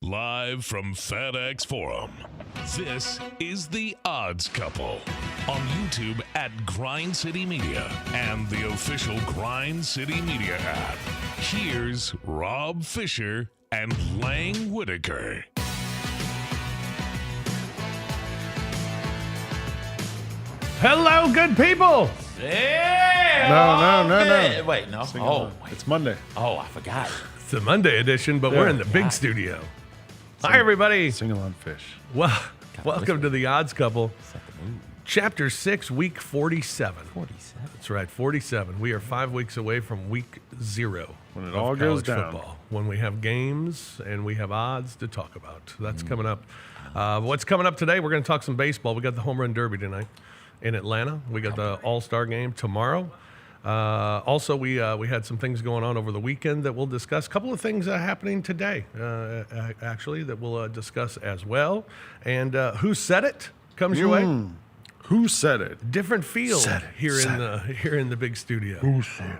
Live from FedEx Forum, this is The Odds Couple on YouTube at Grind City Media and the official Grind City Media app. Here's Rob Fisher and Lang Whitaker. Hello, good people. Yeah. No. Wait, no. It's Monday. Oh, I forgot. It's the Monday edition, but we're in the big studio. Hi, everybody. Sing along fish. Well, welcome to The Odds Couple. Chapter 6, week 47. 47. That's right, 47. We are 5 weeks away from week 0. When it of all goes college down. Football, when we have games and we have odds to talk about. That's coming up. What's coming up today? We're going to talk some baseball. We got the Home Run Derby tonight in Atlanta. We got the All-Star game tomorrow. Also, we had some things going on over the weekend that we'll discuss. A couple of things happening today, actually, that we'll discuss as well. And Who Said It comes your way. Who said it? Different feel here in the big studio. Who said it?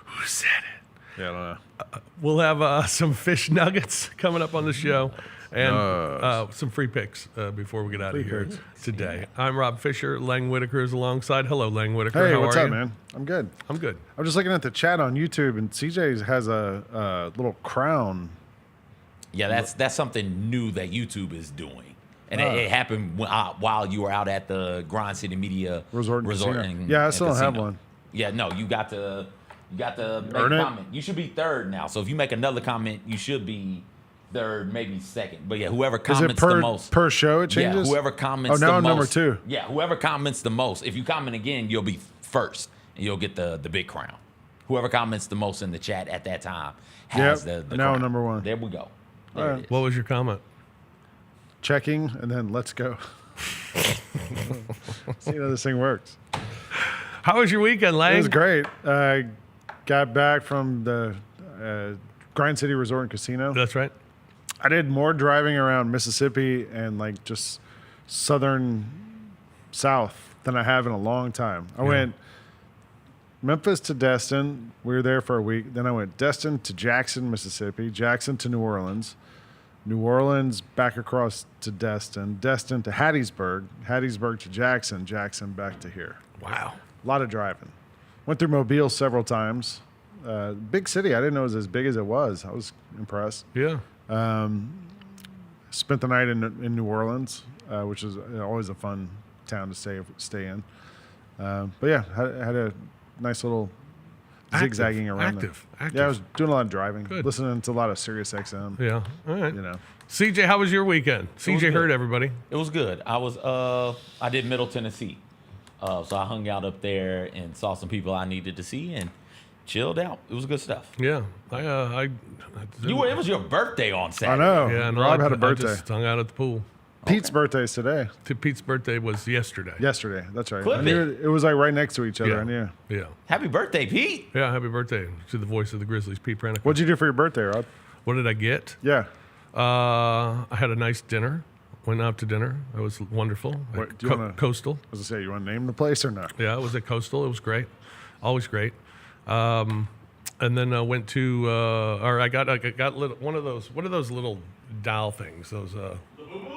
Who said it? Yeah, I don't know. We'll have some fish nuggets coming up on the show. And some free picks before we get out of here today. I'm Rob Fisher. Lang Whitaker is alongside. Hello, Lang Whitaker. Hey, How what's are up, you? man? I'm good. I'm good. I'm just looking at the chat on YouTube, and CJ has a little crown. Yeah, that's something new that YouTube is doing. And it happened while you were out at the Grind City Media Resort and Casino. and Yeah, I still don't have casino. one. Yeah, no, you got to make a Earn it? comment. You should be third now. So if you make another comment, you should be third, maybe second. But yeah, whoever Is comments it the most. per show it changes? Yeah, whoever comments now the I'm most. number 2. Yeah, whoever comments the most. If you comment again, you'll be first, and you'll get the big crown. Whoever comments the most in the chat at that time has the now crown. number 1. There we go. There All it right. is. What was your comment? Checking, and then let's go. See how this thing works. How was your weekend, Lang? It was great. Got back from the Grind City Resort and Casino. That's right. I did more driving around Mississippi and like just southern south than I have in a long time. I went Memphis to Destin. We were there for a week. Then I went Destin to Jackson, Mississippi, Jackson to New Orleans, New Orleans back across to Destin, Destin to Hattiesburg, Hattiesburg to Jackson, Jackson back to here. Wow. A lot of driving. Went through Mobile several times. Big city. I didn't know it was as big as it was. I was impressed. Yeah. Spent the night in New Orleans, which is always a fun town to stay in. But yeah, had a nice little zigzagging around. Active. Yeah, I was doing a lot of driving, Good. listening to a lot of Sirius XM. Yeah. All right. You know, CJ, how was your weekend? CJ good. heard everybody. It was good. I did Middle Tennessee. So I hung out up there and saw some people I needed to see and chilled out. It was good stuff. Yeah. It was your birthday on I Saturday. know. Yeah, no, Rob had a I birthday. just hung out at the pool. Pete's birthday is today. Pete's birthday was yesterday. Yesterday. That's right. Clip I knew it. it was like right next to each other. Yeah. I knew. Yeah. Happy birthday, Pete. Yeah, happy birthday to the voice of the Grizzlies, Pete Pranica. What'd you do for your birthday, Rob? What did I get? Yeah. I had a nice dinner. Went out to dinner. It was wonderful. What, At do you wanna- Coastal. I was gonna say, you want to name the place or not? Yeah, it was at Coastal. It was great. Always great. And then I went to, or I got little, one of those, what are those little doll things? Those, The boo-boos?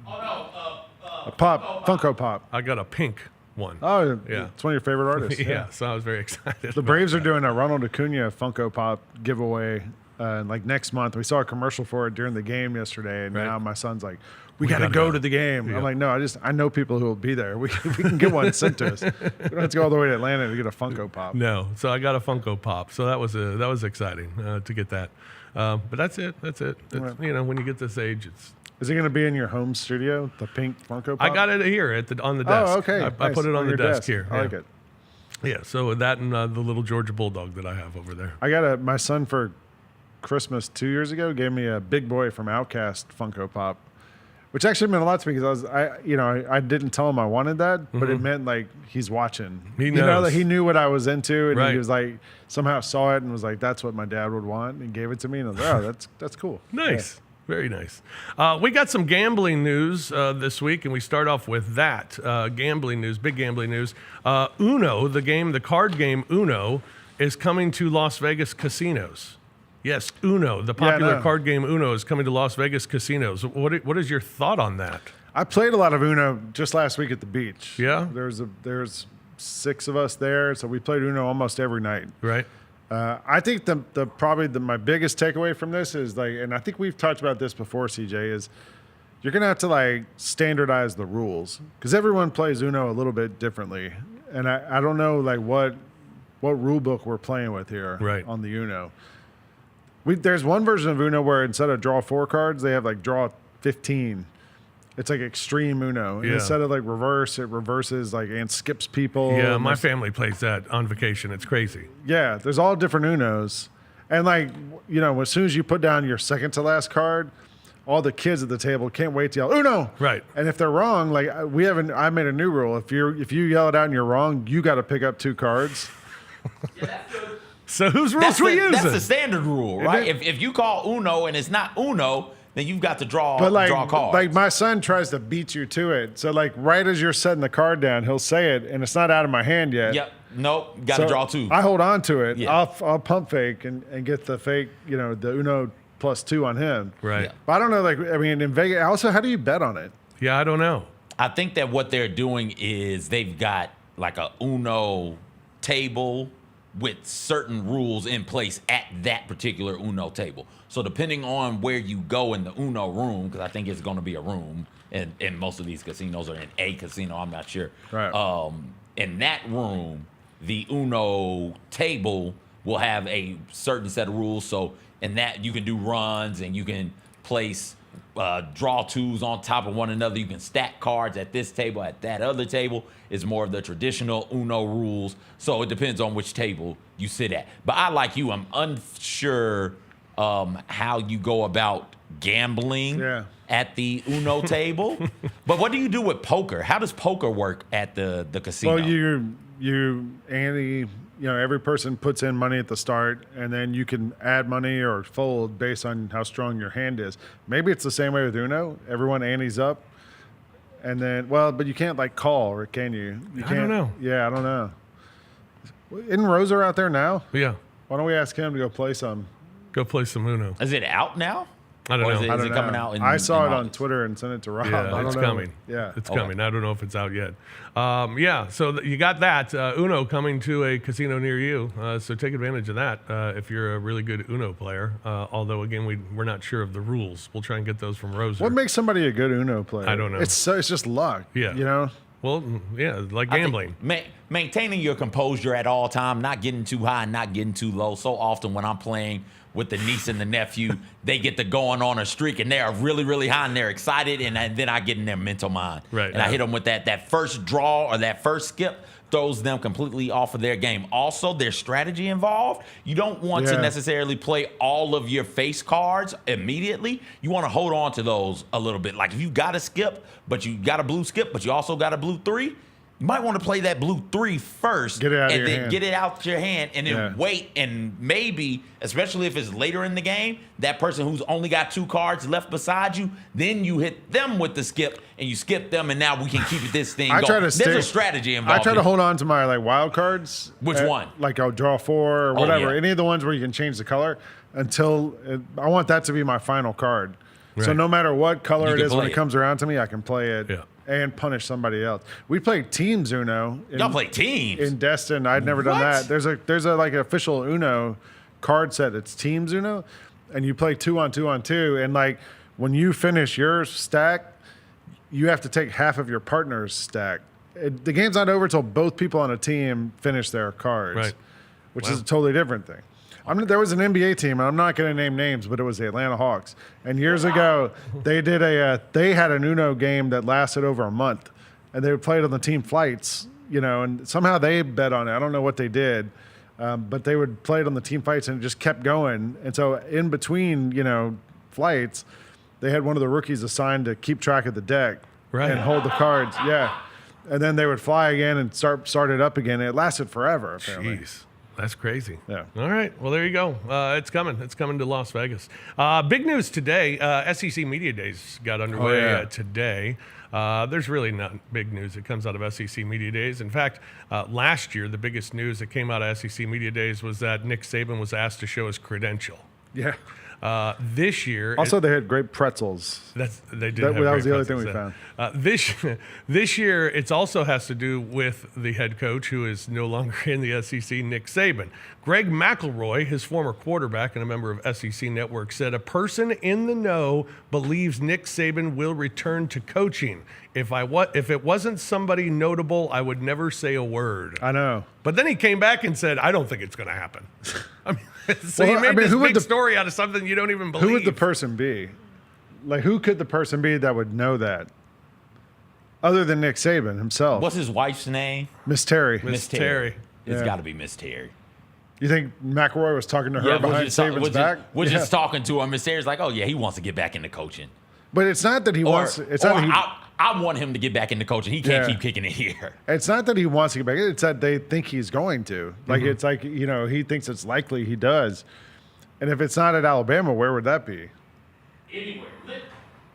Oh, A pop, Funko Pop. I got a pink one. Oh, Yeah. It's one of your favorite artists. yeah, so I was very excited. The Braves are doing a Ronald Acuna Funko Pop giveaway like next month. We saw a commercial for it during the game yesterday, and Right. now my son's like, we got to gotta go go. to the game. Yeah. I'm like, no, I know people who will be there. We can get one sent to us. We don't have to go all the way to Atlanta to get a Funko Pop. No, so I got a Funko Pop. So that was exciting to get that. But that's it. That's it. Right. You know, when you get this age, it's. Is it going to be in your home studio, the pink Funko Pop? I got it here on the desk. Oh, okay. I Nice. put it on the your desk here. I yeah. like it. Yeah. So that and the little Georgia Bulldog that I have over there. I got my son for Christmas 2 years ago gave me a Big Boy from Outkast Funko Pop, which actually meant a lot to me because I didn't tell him I wanted that, but it meant like he's watching. He You know, knows. that he knew what I was into, and Right. he was like somehow saw it and was like, "That's what my dad would want," and gave it to me. And I was like, "Oh, that's cool." Nice. Very nice. We got some gambling news this week, and we start off with that. Gambling news, big gambling news. Uno, the card game Uno, is coming to Las Vegas casinos. Yes, Uno, the Yeah, popular no. card game Uno, is coming to Las Vegas casinos. What is your thought on that? I played a lot of Uno just last week at the beach. Yeah? There's 6 of us there, so we played Uno almost every night. Right? I think my biggest takeaway from this is like, and I think we've talked about this before, CJ, is you're gonna have to like standardize the rules because everyone plays Uno a little bit differently, and I don't know like what rule book we're playing with here Right. on the Uno. There's one version of Uno where instead of draw 4 cards, they have like draw 15. It's like extreme Uno. And Yeah. instead of like reverse, it reverses like and skips people. Yeah, And my there's- family plays that on vacation. It's crazy. Yeah, there's all different Unos. And like, as soon as you put down your second to last card, all the kids at the table can't wait to yell Uno. Right. And if they're wrong, like I made a new rule. If you yell it out and you're wrong, you got to pick up 2 cards. So whose rules we using? That's the standard rule, right? If you call Uno and it's not Uno, then you've got to draw cards. Like my son tries to beat you to it. So like right as you're setting the card down, he'll say it, and it's not out of my hand yet. Yep. Nope. Got to So draw 2. I hold on to it. Yeah. I'll pump fake and get the fake, the Uno +2 on him. Right. Yeah. But I don't know. Like I mean, in Vegas, also, how do you bet on it? Yeah, I don't know. I think that what they're doing is they've got like a Uno table with certain rules in place at that particular Uno table. So depending on where you go in the Uno room, because I think it's going to be a room, and most of these casinos are in a casino, I'm not sure. Right. In that room, the Uno table will have a certain set of rules. So in that, you can do runs and you can place draw 2s on top of one another. You can stack cards at this table. At that other table is more of the traditional Uno rules. So it depends on which table you sit at. But I, like you, I'm unsure how you go about gambling at the Uno table. But what do you do with poker? How does poker work at the casino? Well, you ante, every person puts in money at the start, and then you can add money or fold based on how strong your hand is. Maybe it's the same way with Uno. Everyone antes up, and then but you can't like call, or can you? You I can't. don't know. Yeah, I don't know. Isn't Roser out there now? Yeah. Why don't we ask him to go play some? Go play some Uno. Is it out now? I don't Or know. Is I it don't coming know. out? I saw it on August? Twitter and sent it to Rob. I Yeah, don't it's know. coming. Yeah. It's Okay. coming. I don't know if it's out yet. So you got that. Uno coming to a casino near you. So take advantage of that if you're a really good Uno player. Although, again, we're not sure of the rules. We'll try and get those from Roser. What makes somebody a good Uno player? I don't know. It's just luck. Yeah. Well, yeah, like I think gambling. Maintaining your composure at all time, not getting too high, not getting too low. So often when I'm playing with the niece and the nephew, they get to going on a streak and they are really, really high and they're excited, and then I get in their mental mind. Right. And I hit them with that first draw or that first skip, throws them completely off of their game. Also, there's strategy involved. You don't want to necessarily play all of your face cards immediately. You want to hold on to those a little bit. Like if you got a skip, but you got a blue skip, but you also got a blue 3, you might want to play that blue 3 first. Get it out of and your then hand. get it out your hand and then Yeah. wait, and maybe, especially if it's later in the game, that person who's only got 2 cards left beside you, then you hit them with the skip and you skip them, and now we can keep this thing going. There's a strategy involved. I try to hold on to my like wild cards. Which one? Like I'll draw 4 or whatever. yeah. Any of the ones where you can change the color until I want that to be my final card. So Right. no matter what color You it can is when play it it. comes around to me, I can play it and punish somebody else. We played Teams Uno. Y'all play teams. In Destin. I'd never done What? that. There's a like official Uno card set. It's Teams Uno, and you play 2 on 2 on 2. And like when you finish your stack, you have to take half of your partner's stack. The game's not over until both people on a team finish their cards, Right. which is a totally different thing. There was an NBA team, and I'm not going to name names, but it was the Atlanta Hawks. And years ago, they did they had an Uno game that lasted over a month, and they played on the team flights, and somehow they bet on it. I don't know what they did, but they would play it on the team flights, and it just kept going. And so in between, flights, they had one of the rookies assigned to keep track of the deck and hold the cards. Yeah. And then they would fly again and start it up again. It lasted forever, apparently. Jeez. That's crazy. Yeah. All right. Well, there you go. It's coming. It's coming to Las Vegas. Big news today. SEC Media Days got underway today. There's really not big news that comes out of SEC Media Days. In fact, last year, the biggest news that came out of SEC Media Days was that Nick Saban was asked to show his credential. Yeah. This year, Also, they had great pretzels. they did. That have was great the other thing we pretzels, found. This year, it also has to do with the head coach who is no longer in the SEC, Nick Saban. Greg McElroy, his former quarterback and a member of SEC Network, said a person in the know believes Nick Saban will return to coaching. If it wasn't somebody notable, I would never say a word. I know. But then he came back and said, I don't think it's going to happen. I mean, so Well, you made I mean, this who would big story out of something you don't even believe. Who would the person be? Like, who could the person be that would know that? Other than Nick Saban himself. What's his wife's name? Miss Terry. Miss Terry. It's Yeah. got to be Miss Terry. You think McElroy was talking to her behind Saban's back? We're Yeah. just talking to her. Miss Terry's like, oh, yeah, he wants to get back into coaching. But it's not that he Or, wants. It's or not. That he, I want him to get back into coaching. He can't Yeah. keep kicking it here. It's not that he wants to get back. It's that they think he's going to. Like Mm-hmm. it's like he thinks it's likely he does. And if it's not at Alabama, where would that be? Anywhere.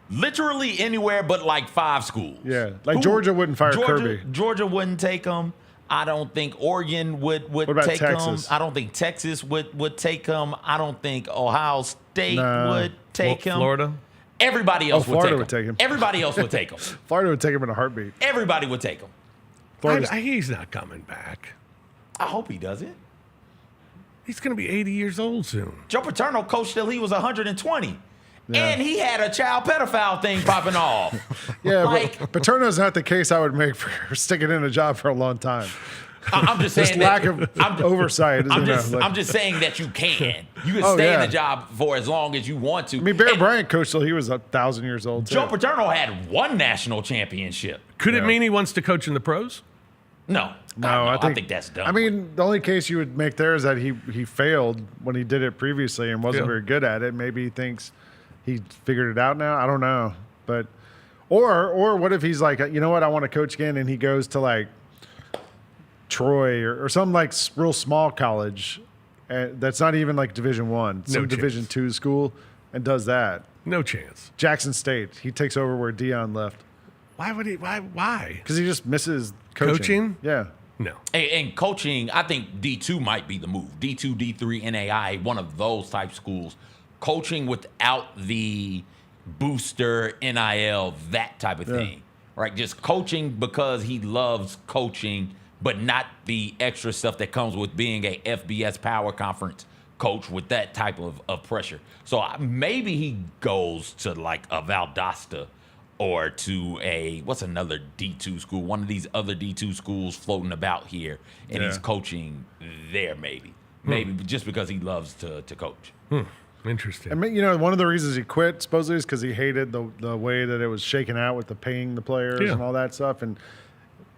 Literally anywhere but like 5 schools. Yeah, like Georgia wouldn't fire Kirby. Georgia wouldn't take him. I don't think Oregon would about take him. Texas? I don't think Texas would take him. I don't think Ohio State Nah. would take him. Florida? Everybody else Florida would would take him. Everybody else would take him. Florida would take him in a heartbeat. Everybody would take him. Florida's- He's not coming back. I hope he does it. He's going to be 80 years old soon. Joe Paterno coached till he was 120. Yeah. And he had a child pedophile thing popping off. yeah, like- but Paterno's not the case I would make for sticking in a job for a long time. I'm just saying This that- lack of I'm- oversight. I'm just saying that you can. You can Oh, stay in yeah. the job for as long as you want to. I mean, Bear And Bryant coached till he was 1,000 years old. Too. Joe Paterno had 1 national championship. Could it Yeah. mean he wants to coach in the pros? No, No, I think that's dumb. I mean, the only case you would make there is that he failed when he did it previously and wasn't Yeah. very good at it. Maybe he thinks he figured it out now. I don't know, but or what if he's like, you know what, I want to coach again, and he goes to like Troy or some like real small college that's not even like Division One, some chance. Division Two school, and does that. No chance. Jackson State, he takes over where Dion left Why would he? Why? because he just misses coaching. Yeah. No. and coaching, I think D2 might be the move. D2, D3, NAI, one of those type schools. Coaching without the booster, NIL, that type of thing, right? Just coaching because he loves coaching, but not the extra stuff that comes with being a FBS Power Conference coach with that type of pressure. So maybe he goes to like a Valdosta or to what's another D2 school, one of these other D2 schools floating about here, and he's coaching there maybe just because he loves to coach. Interesting. I mean, one of the reasons he quit supposedly is because he hated the way that it was shaken out with the paying the players Yeah. and all that stuff. And,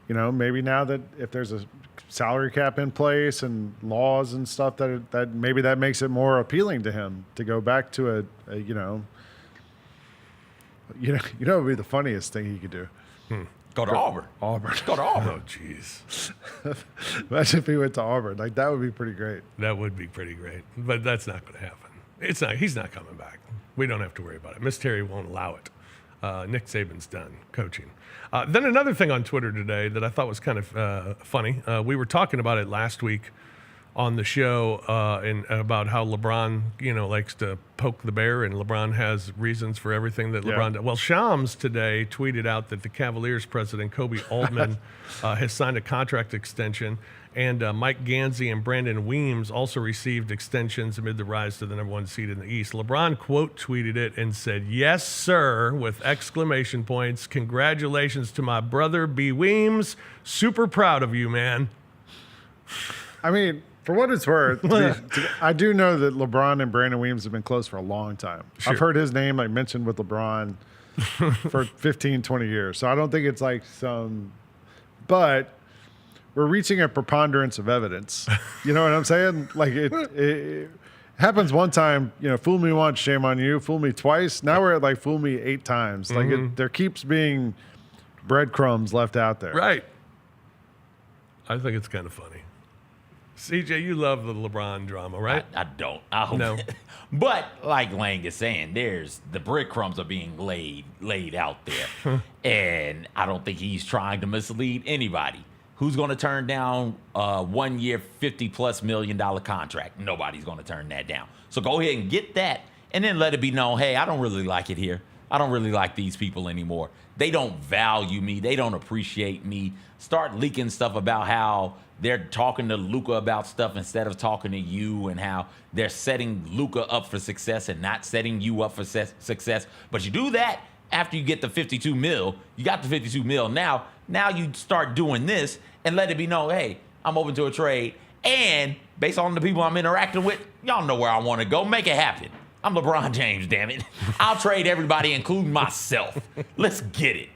maybe now that if there's a salary cap in place and laws and stuff, that maybe that makes it more appealing to him to go back to it would be the funniest thing he could do. Go to Auburn. Auburn. Go to Auburn. Oh, jeez. Imagine if he went to Auburn. Like, that would be pretty great. That would be pretty great. But that's not going to happen. It's not. He's not coming back. We don't have to worry about it. Miss Terry won't allow it. Nick Saban's done coaching. Then another thing on Twitter today that I thought was kind of funny. We were talking about it last week on the show and about how LeBron, likes to poke the bear, and LeBron has reasons for everything that LeBron does. Well, Shams today tweeted out that the Cavaliers president, Kobe Altman, has signed a contract extension, and Mike Gansey and Brandon Weems also received extensions amid the rise to the number 1 seed in the East. LeBron quote tweeted it and said, "Yes, sir," with exclamation points. "Congratulations to my brother, B. Weems. Super proud of you, man." I mean, for what it's worth, I do know that LeBron and Brandon Weems have been close for a long time. Sure. I've heard his name mentioned with LeBron for 15, 20 years. So I don't think it's like but we're reaching a preponderance of evidence. You know what I'm saying? Like it happens one time, fool me once, shame on you. Fool me twice. Now we're at like fool me 8 times. Like there keeps being breadcrumbs left out there. Right. I think it's kind of funny. CJ, you love the LeBron drama, right? I don't. I hope. No. But like Lang is saying, the breadcrumbs are being laid out there, and I don't think he's trying to mislead anybody. Who's going to turn down a 1 year, $50+ million contract? Nobody's going to turn that down. So go ahead and get that, and then let it be known, hey, I don't really like it here. I don't really like these people anymore. They don't value me. They don't appreciate me. Start leaking stuff about how they're talking to Luka about stuff instead of talking to you, and how they're setting Luka up for success and not setting you up for success. But you do that after you get the 52 mil. You got the 52 mil. Now you start doing this and let it be known, hey, I'm open to a trade. And based on the people I'm interacting with, y'all know where I want to go. Make it happen. I'm LeBron James, damn it. I'll trade everybody, including myself. Let's get it.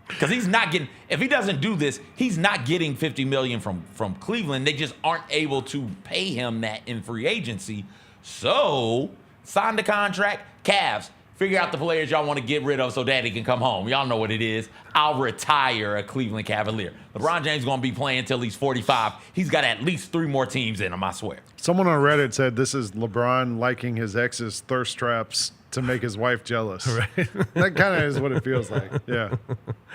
Because he's not getting, if he doesn't do this, he's not getting $50 million from Cleveland. They just aren't able to pay him that in free agency. So sign the contract. Cavs, figure out the players y'all want to get rid of so daddy can come home. Y'all know what it is. I'll retire a Cleveland Cavalier. LeBron James is going to be playing until he's 45. He's got at least 3 more teams in him, I swear. Someone on Reddit said this is LeBron liking his ex's thirst traps to make his wife jealous. Right. That kind of is what it feels like. Yeah.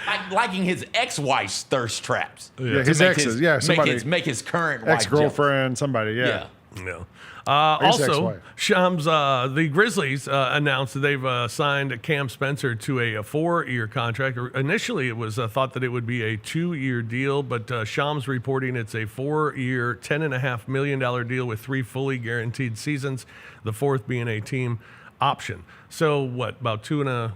Like liking his ex-wife's thirst traps. Yeah, his exes. Yeah, somebody. Make his current wife ex-girlfriend, jealous. somebody. Yeah. No. guess Also, ex-wife. Shams, the Grizzlies announced that they've signed Cam Spencer to a 4-year contract. Initially, it was thought that it would be a 2-year deal, but Shams reporting it's a 4-year, $10.5 million deal with 3 fully guaranteed seasons, the 4th being a team option. So what, about two and a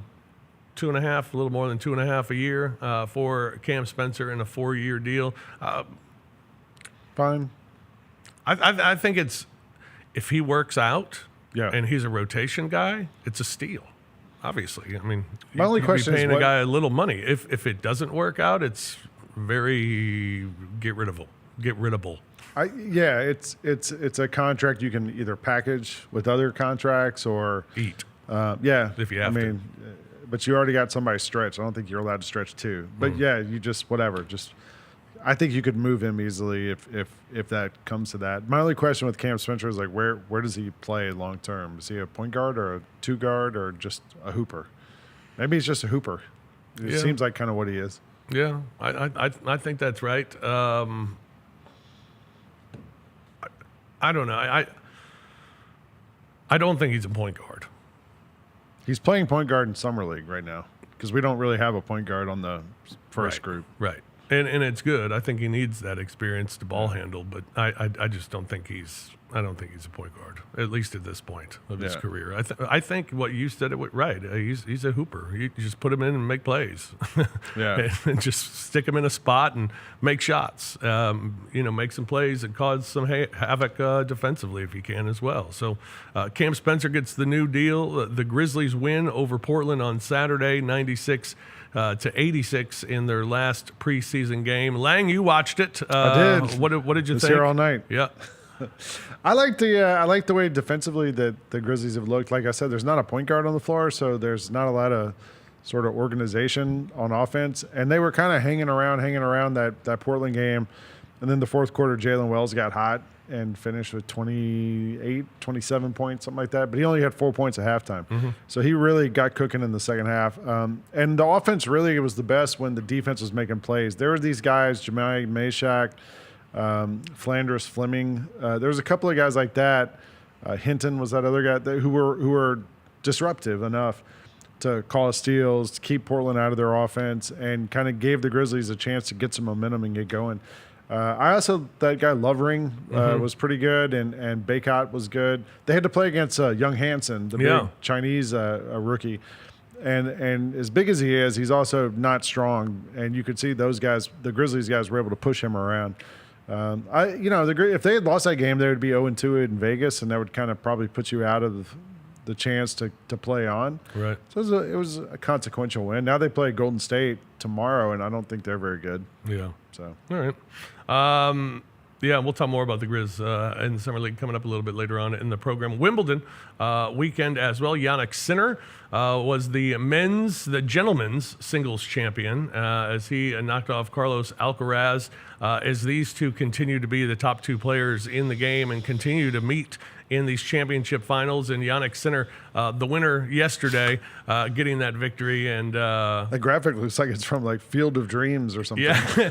half, a little more than 2.5 a year for Cam Spencer in a 4-year deal. Fine. I think it's, if he works out, Yeah. and he's a rotation guy, it's a steal. Obviously, I mean, My only question is paying a what- guy a little money. If it doesn't work out, it's very get riddable. Yeah, it's a contract you can either package with other contracts or Eat. yeah. If you have to. But you already got somebody stretched. I don't think you're allowed to stretch too. But yeah, you just whatever. Just I think you could move him easily if that comes to that. My only question with Cam Spencer is like where does he play long term? Is he a point guard or a 2 guard or just a hooper? Maybe he's just a hooper. It Yeah. seems like kind of what he is. Yeah, I think that's right. I don't know. I don't think he's a point guard. He's playing point guard in summer league right now because we don't really have a point guard on the first group. Right. And it's good. I think he needs that experience to ball handle, but I just don't think he's a point guard, at least at this point of his Yeah. career. I think what you said right. He's a hooper. You just put him in and make plays. Yeah. and just stick him in a spot and make shots. Make some plays and cause some havoc defensively if you can as well. So Cam Spencer gets the new deal. The Grizzlies win over Portland on Saturday, 96 to 86 in their last preseason game. Lang, you watched it. I did. What did you Was think? here all night. Yeah. I like the way defensively that the Grizzlies have looked. Like I said, there's not a point guard on the floor, so there's not a lot of sort of organization on offense. And they were kind of hanging around that Portland game. And then the fourth quarter, Jalen Wells got hot and finished with 27 points, something like that. But he only had 4 points at halftime. Mm-hmm. So he really got cooking in the second half. And the offense really was the best when the defense was making plays. There were these guys, Jemai Meshack, Flanders Fleming. There was a couple of guys like that. Hinton was that other guy who were disruptive enough to cause steals, to keep Portland out of their offense, and kind of gave the Grizzlies a chance to get some momentum and get going. I also, that guy Lovering was pretty good, and Baycott was good. They had to play against Young Hansen, the big Chinese rookie. And as big as he is, he's also not strong. And you could see those guys, the Grizzlies guys, were able to push him around. If they had lost that game, they would be 0-2 in Vegas, and that would kind of probably put you out of the chance to play on. Right. So it was a consequential win. Now they play Golden State tomorrow, and I don't think they're very good. Yeah. So All right. We'll talk more about the Grizz in the Summer League coming up a little bit later on in the program. Wimbledon weekend as well. Yannick Sinner was the gentlemen's singles champion as he knocked off Carlos Alcaraz. As these two continue to be the top 2 players in the game and continue to meet in these championship finals. And Yannick Sinner, the winner yesterday, getting that victory. And the graphic looks like it's from like Field of Dreams or something. yeah.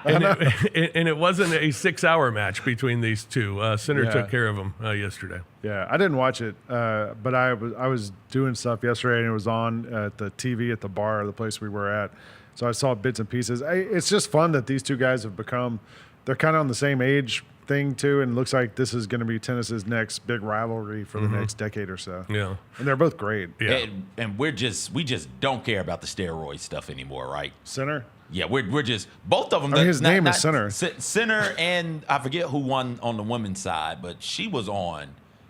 And it wasn't a 6-hour match between these two. Sinner took care of him yesterday. Yeah, I didn't watch it, but I was doing stuff yesterday, and it was on at the TV at the bar, the place we were at. So I saw bits and pieces. It's just fun that these two guys have become. They're kind of on the same age thing too, and it looks like this is going to be tennis's next big rivalry for the next decade or so. Yeah, and they're both great. Yeah, and we just don't care about the steroid stuff anymore, right? Sinner. Yeah, we're just both of them. I mean, his name is Sinner. Sinner, and I forget who won on the women's side, but she was on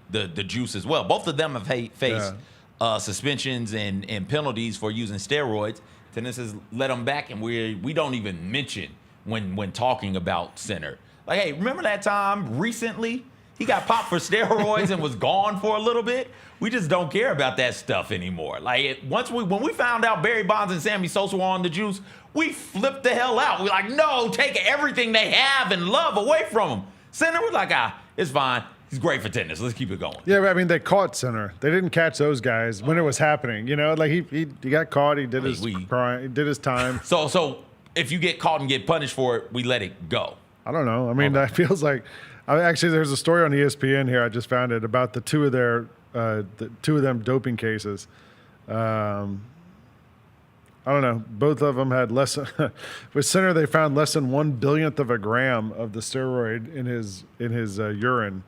the juice as well. Both of them have faced suspensions and penalties for using steroids. Tennis has let them back, and we don't even mention when talking about Sinner. Like, hey, remember that time recently he got popped for steroids and was gone for a little bit? We just don't care about that stuff anymore. Like, when we found out Barry Bonds and Sammy Sosa were on the juice, we flipped the hell out. We're like, no, take everything they have and love away from them. Sinner was like, it's fine. He's great for tennis. Let's keep it going. Yeah, but I mean, they caught Sinner. They didn't catch those guys when it was happening. You know, like he got caught. He did his crime. He did his time. So if you get caught and get punished for it, we let it go. I don't know. I mean, that feels like. Actually, there's a story on ESPN here. I just found it about the two of them doping cases. I don't know. Both of them had less. With Sinner, they found less than 1/1000th of a gram of the steroid in his urine.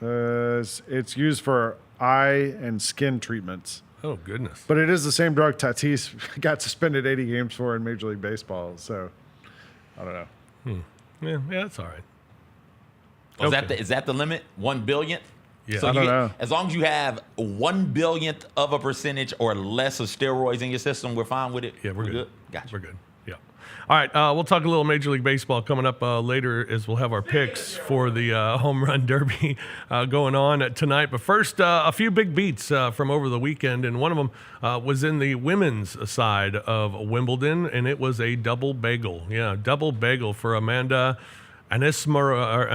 It's used for eye and skin treatments. Oh goodness! But it is the same drug Tatis got suspended 80 games for in Major League Baseball. So I don't know. Yeah, that's all right. Oh, is that the limit? 1/100000th? Yeah. So I don't know. As long as you have 1/100000th of a percentage or less of steroids in your system, we're fine with it. Yeah, we're good. Gotcha. We're good. Yeah. All right. We'll talk a little Major League Baseball coming up later as we'll have our picks for the home run derby going on tonight. But first, a few big beats from over the weekend, and one of them was in the women's side of Wimbledon, and it was a double bagel. Yeah, double bagel for Amanda Anisimova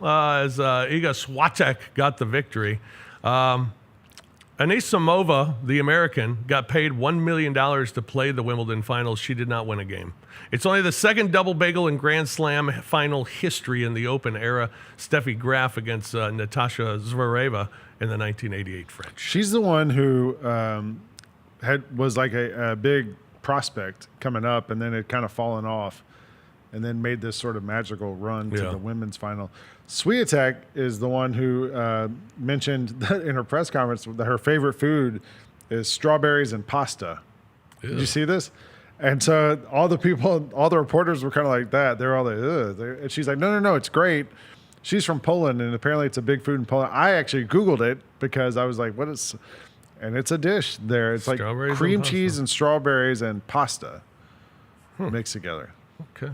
as Iga Swiatek got the victory. Anisimova, the American, got paid $1 million to play the Wimbledon finals. She did not win a game. It's only the second double bagel in Grand Slam final history in the Open era. Steffi Graf against Natasha Zvereva in the 1988 French. She's the one who was like a big prospect coming up, and then it kind of fallen off, and then made this sort of magical run to the women's final. Swiatek is the one who mentioned that in her press conference that her favorite food is strawberries and pasta. Ew. Did you see this? And so all the reporters were kind of like that. They're all like, ugh. And she's like, no, it's great. She's from Poland, and apparently it's a big food in Poland. I actually Googled it because I was like, what is... And it's a dish there. It's like cream cheese and strawberries and pasta mixed together. Okay.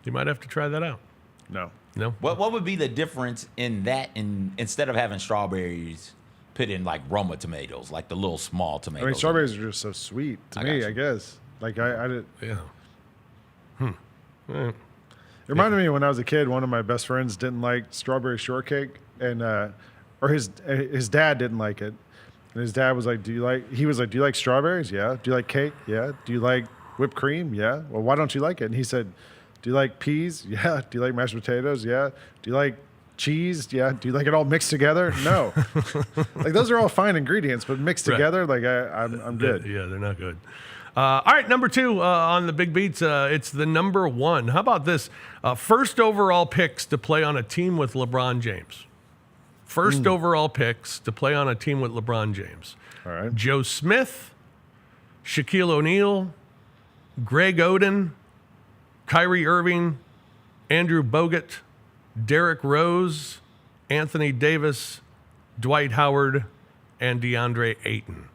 You might have to try that out. No. What would be the difference in that instead of having strawberries, put in like Roma tomatoes, like the little small tomatoes? I mean, strawberries are just so sweet to me, I guess. Like I did. Yeah. It reminded me when I was a kid, one of my best friends didn't like strawberry shortcake, and or his dad didn't like it. And his dad was like, do you like strawberries? Yeah. Do you like cake? Yeah. Do you like whipped cream? Yeah. Well, why don't you like it? And he said, do you like peas? Yeah. Do you like mashed potatoes? Yeah. Do you like cheese? Yeah. Do you like it all mixed together? No. Like those are all fine ingredients, but mixed together, like I'm good. Yeah, they're not good. All right, number 2 on the big beats. It's the number 1. How about this? First overall picks to play on a team with LeBron James. First overall picks to play on a team with LeBron James. All right. Joe Smith, Shaquille O'Neal, Greg Oden, Kyrie Irving, Andrew Bogut, Derrick Rose, Anthony Davis, Dwight Howard, and DeAndre Ayton.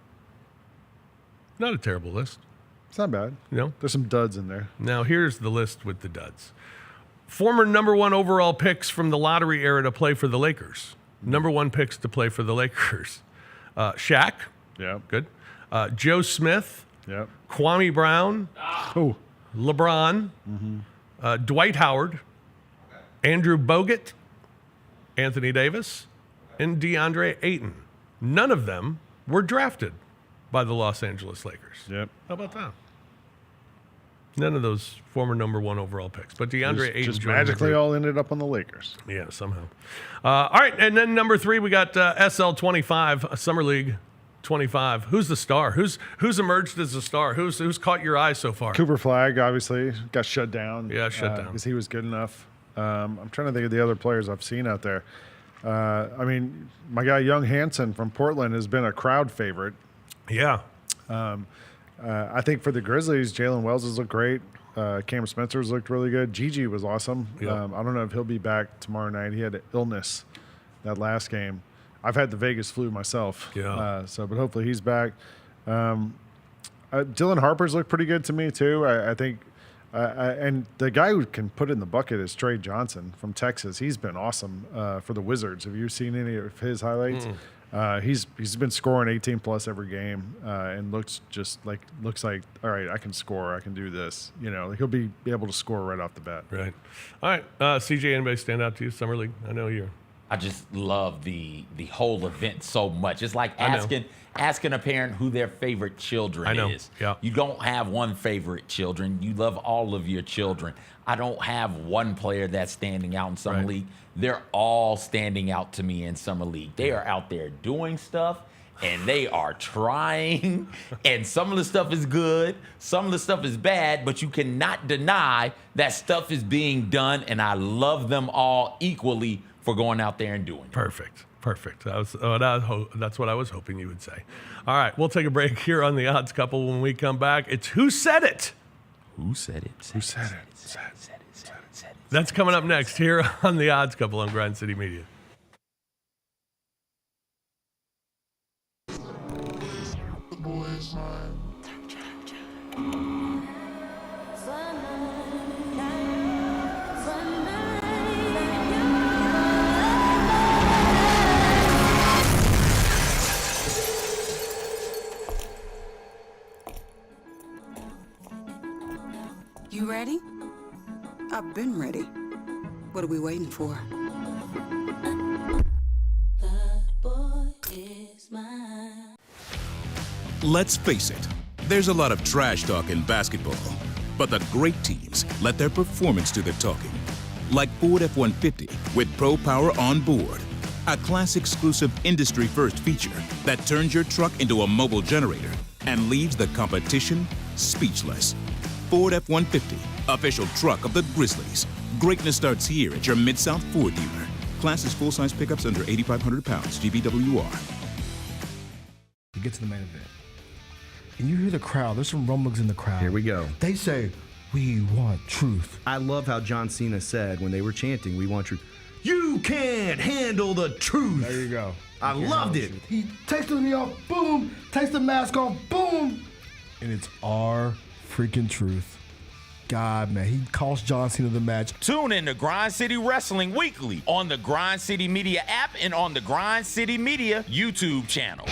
Not a terrible list. It's not bad. No? There's some duds in there. Now, here's the list with the duds. Former number 1 overall picks from the lottery era to play for the Lakers. Number 1 picks to play for the Lakers. Shaq. Yeah. Good. Joe Smith. Yeah. Kwame Brown. Oh. LeBron. Dwight Howard. Andrew Bogut. Anthony Davis. And DeAndre Ayton. None of them were drafted by the Los Angeles Lakers. Yep. How about that? None of those former number 1 overall picks. But DeAndre Ayton just joined the magically group. all ended up on the Lakers. Yeah, somehow. All right, and then number 3, we got SL 25, Summer League 25. Who's the star? Who's emerged as a star? Who's caught your eye so far? Cooper Flagg obviously got shut down. Yeah, shut down. Because he was good enough. I'm trying to think of the other players I've seen out there. I mean, my guy Young Hansen from Portland has been a crowd favorite. Yeah. I think for the Grizzlies, Jalen Wells has looked great. Cam Spencer's looked really good. Gigi was awesome. Yeah. I don't know if he'll be back tomorrow night. He had an illness that last game. I've had the Vegas flu myself. Yeah. But hopefully he's back. Dylan Harper's looked pretty good to me too. I think, and the guy who can put in the bucket is Trey Johnson from Texas. He's been awesome for the Wizards. Have you seen any of his highlights? He's been scoring 18 plus every game and looks like all right, I can score, I can do this. You know, he'll be able to score right off the bat. Right. All right. CJ, anybody stand out to you? Summer League. I know you're. I just love the whole event so much. It's like I know. asking a parent who their favorite children I know. is. Yeah. You don't have one favorite children. You love all of your children. I don't have one player that's standing out in Summer Right. League. They're all standing out to me in Summer League. They are out there doing stuff, and they are trying. And some of the stuff is good. Some of the stuff is bad, but you cannot deny that stuff is being done, and I love them all equally for going out there and doing it. Perfect. That's what I was hoping you would say. All right, we'll take a break here on the Odds Couple. When we come back, it's Who Said It? Who said it? Who said it? That's coming up next here on the Odds Couple on Grind City Media. You ready? I've been ready. What are we waiting for? Let's face it, there's a lot of trash talk in basketball, but the great teams let their performance do the talking. Like Ford F-150 with Pro Power on board, a class-exclusive industry-first feature that turns your truck into a mobile generator and leaves the competition speechless. Ford F-150, official truck of the Grizzlies. Greatness starts here at your Mid-South Ford dealer. Class is full-size pickups under 8,500 pounds, GBWR. You get to the main event, and you hear the crowd. There's some rumblings in the crowd. Here we go. They say, "We want truth." I love how John Cena said when they were chanting, "We want truth." You can't handle the truth. There you go. I loved it. He takes the knee off, boom. Takes the mask off, boom. And it's our freaking truth. God, man, he cost John Cena the match. Tune in to Grind City Wrestling weekly on the Grind City Media app and on the Grind City Media YouTube channel.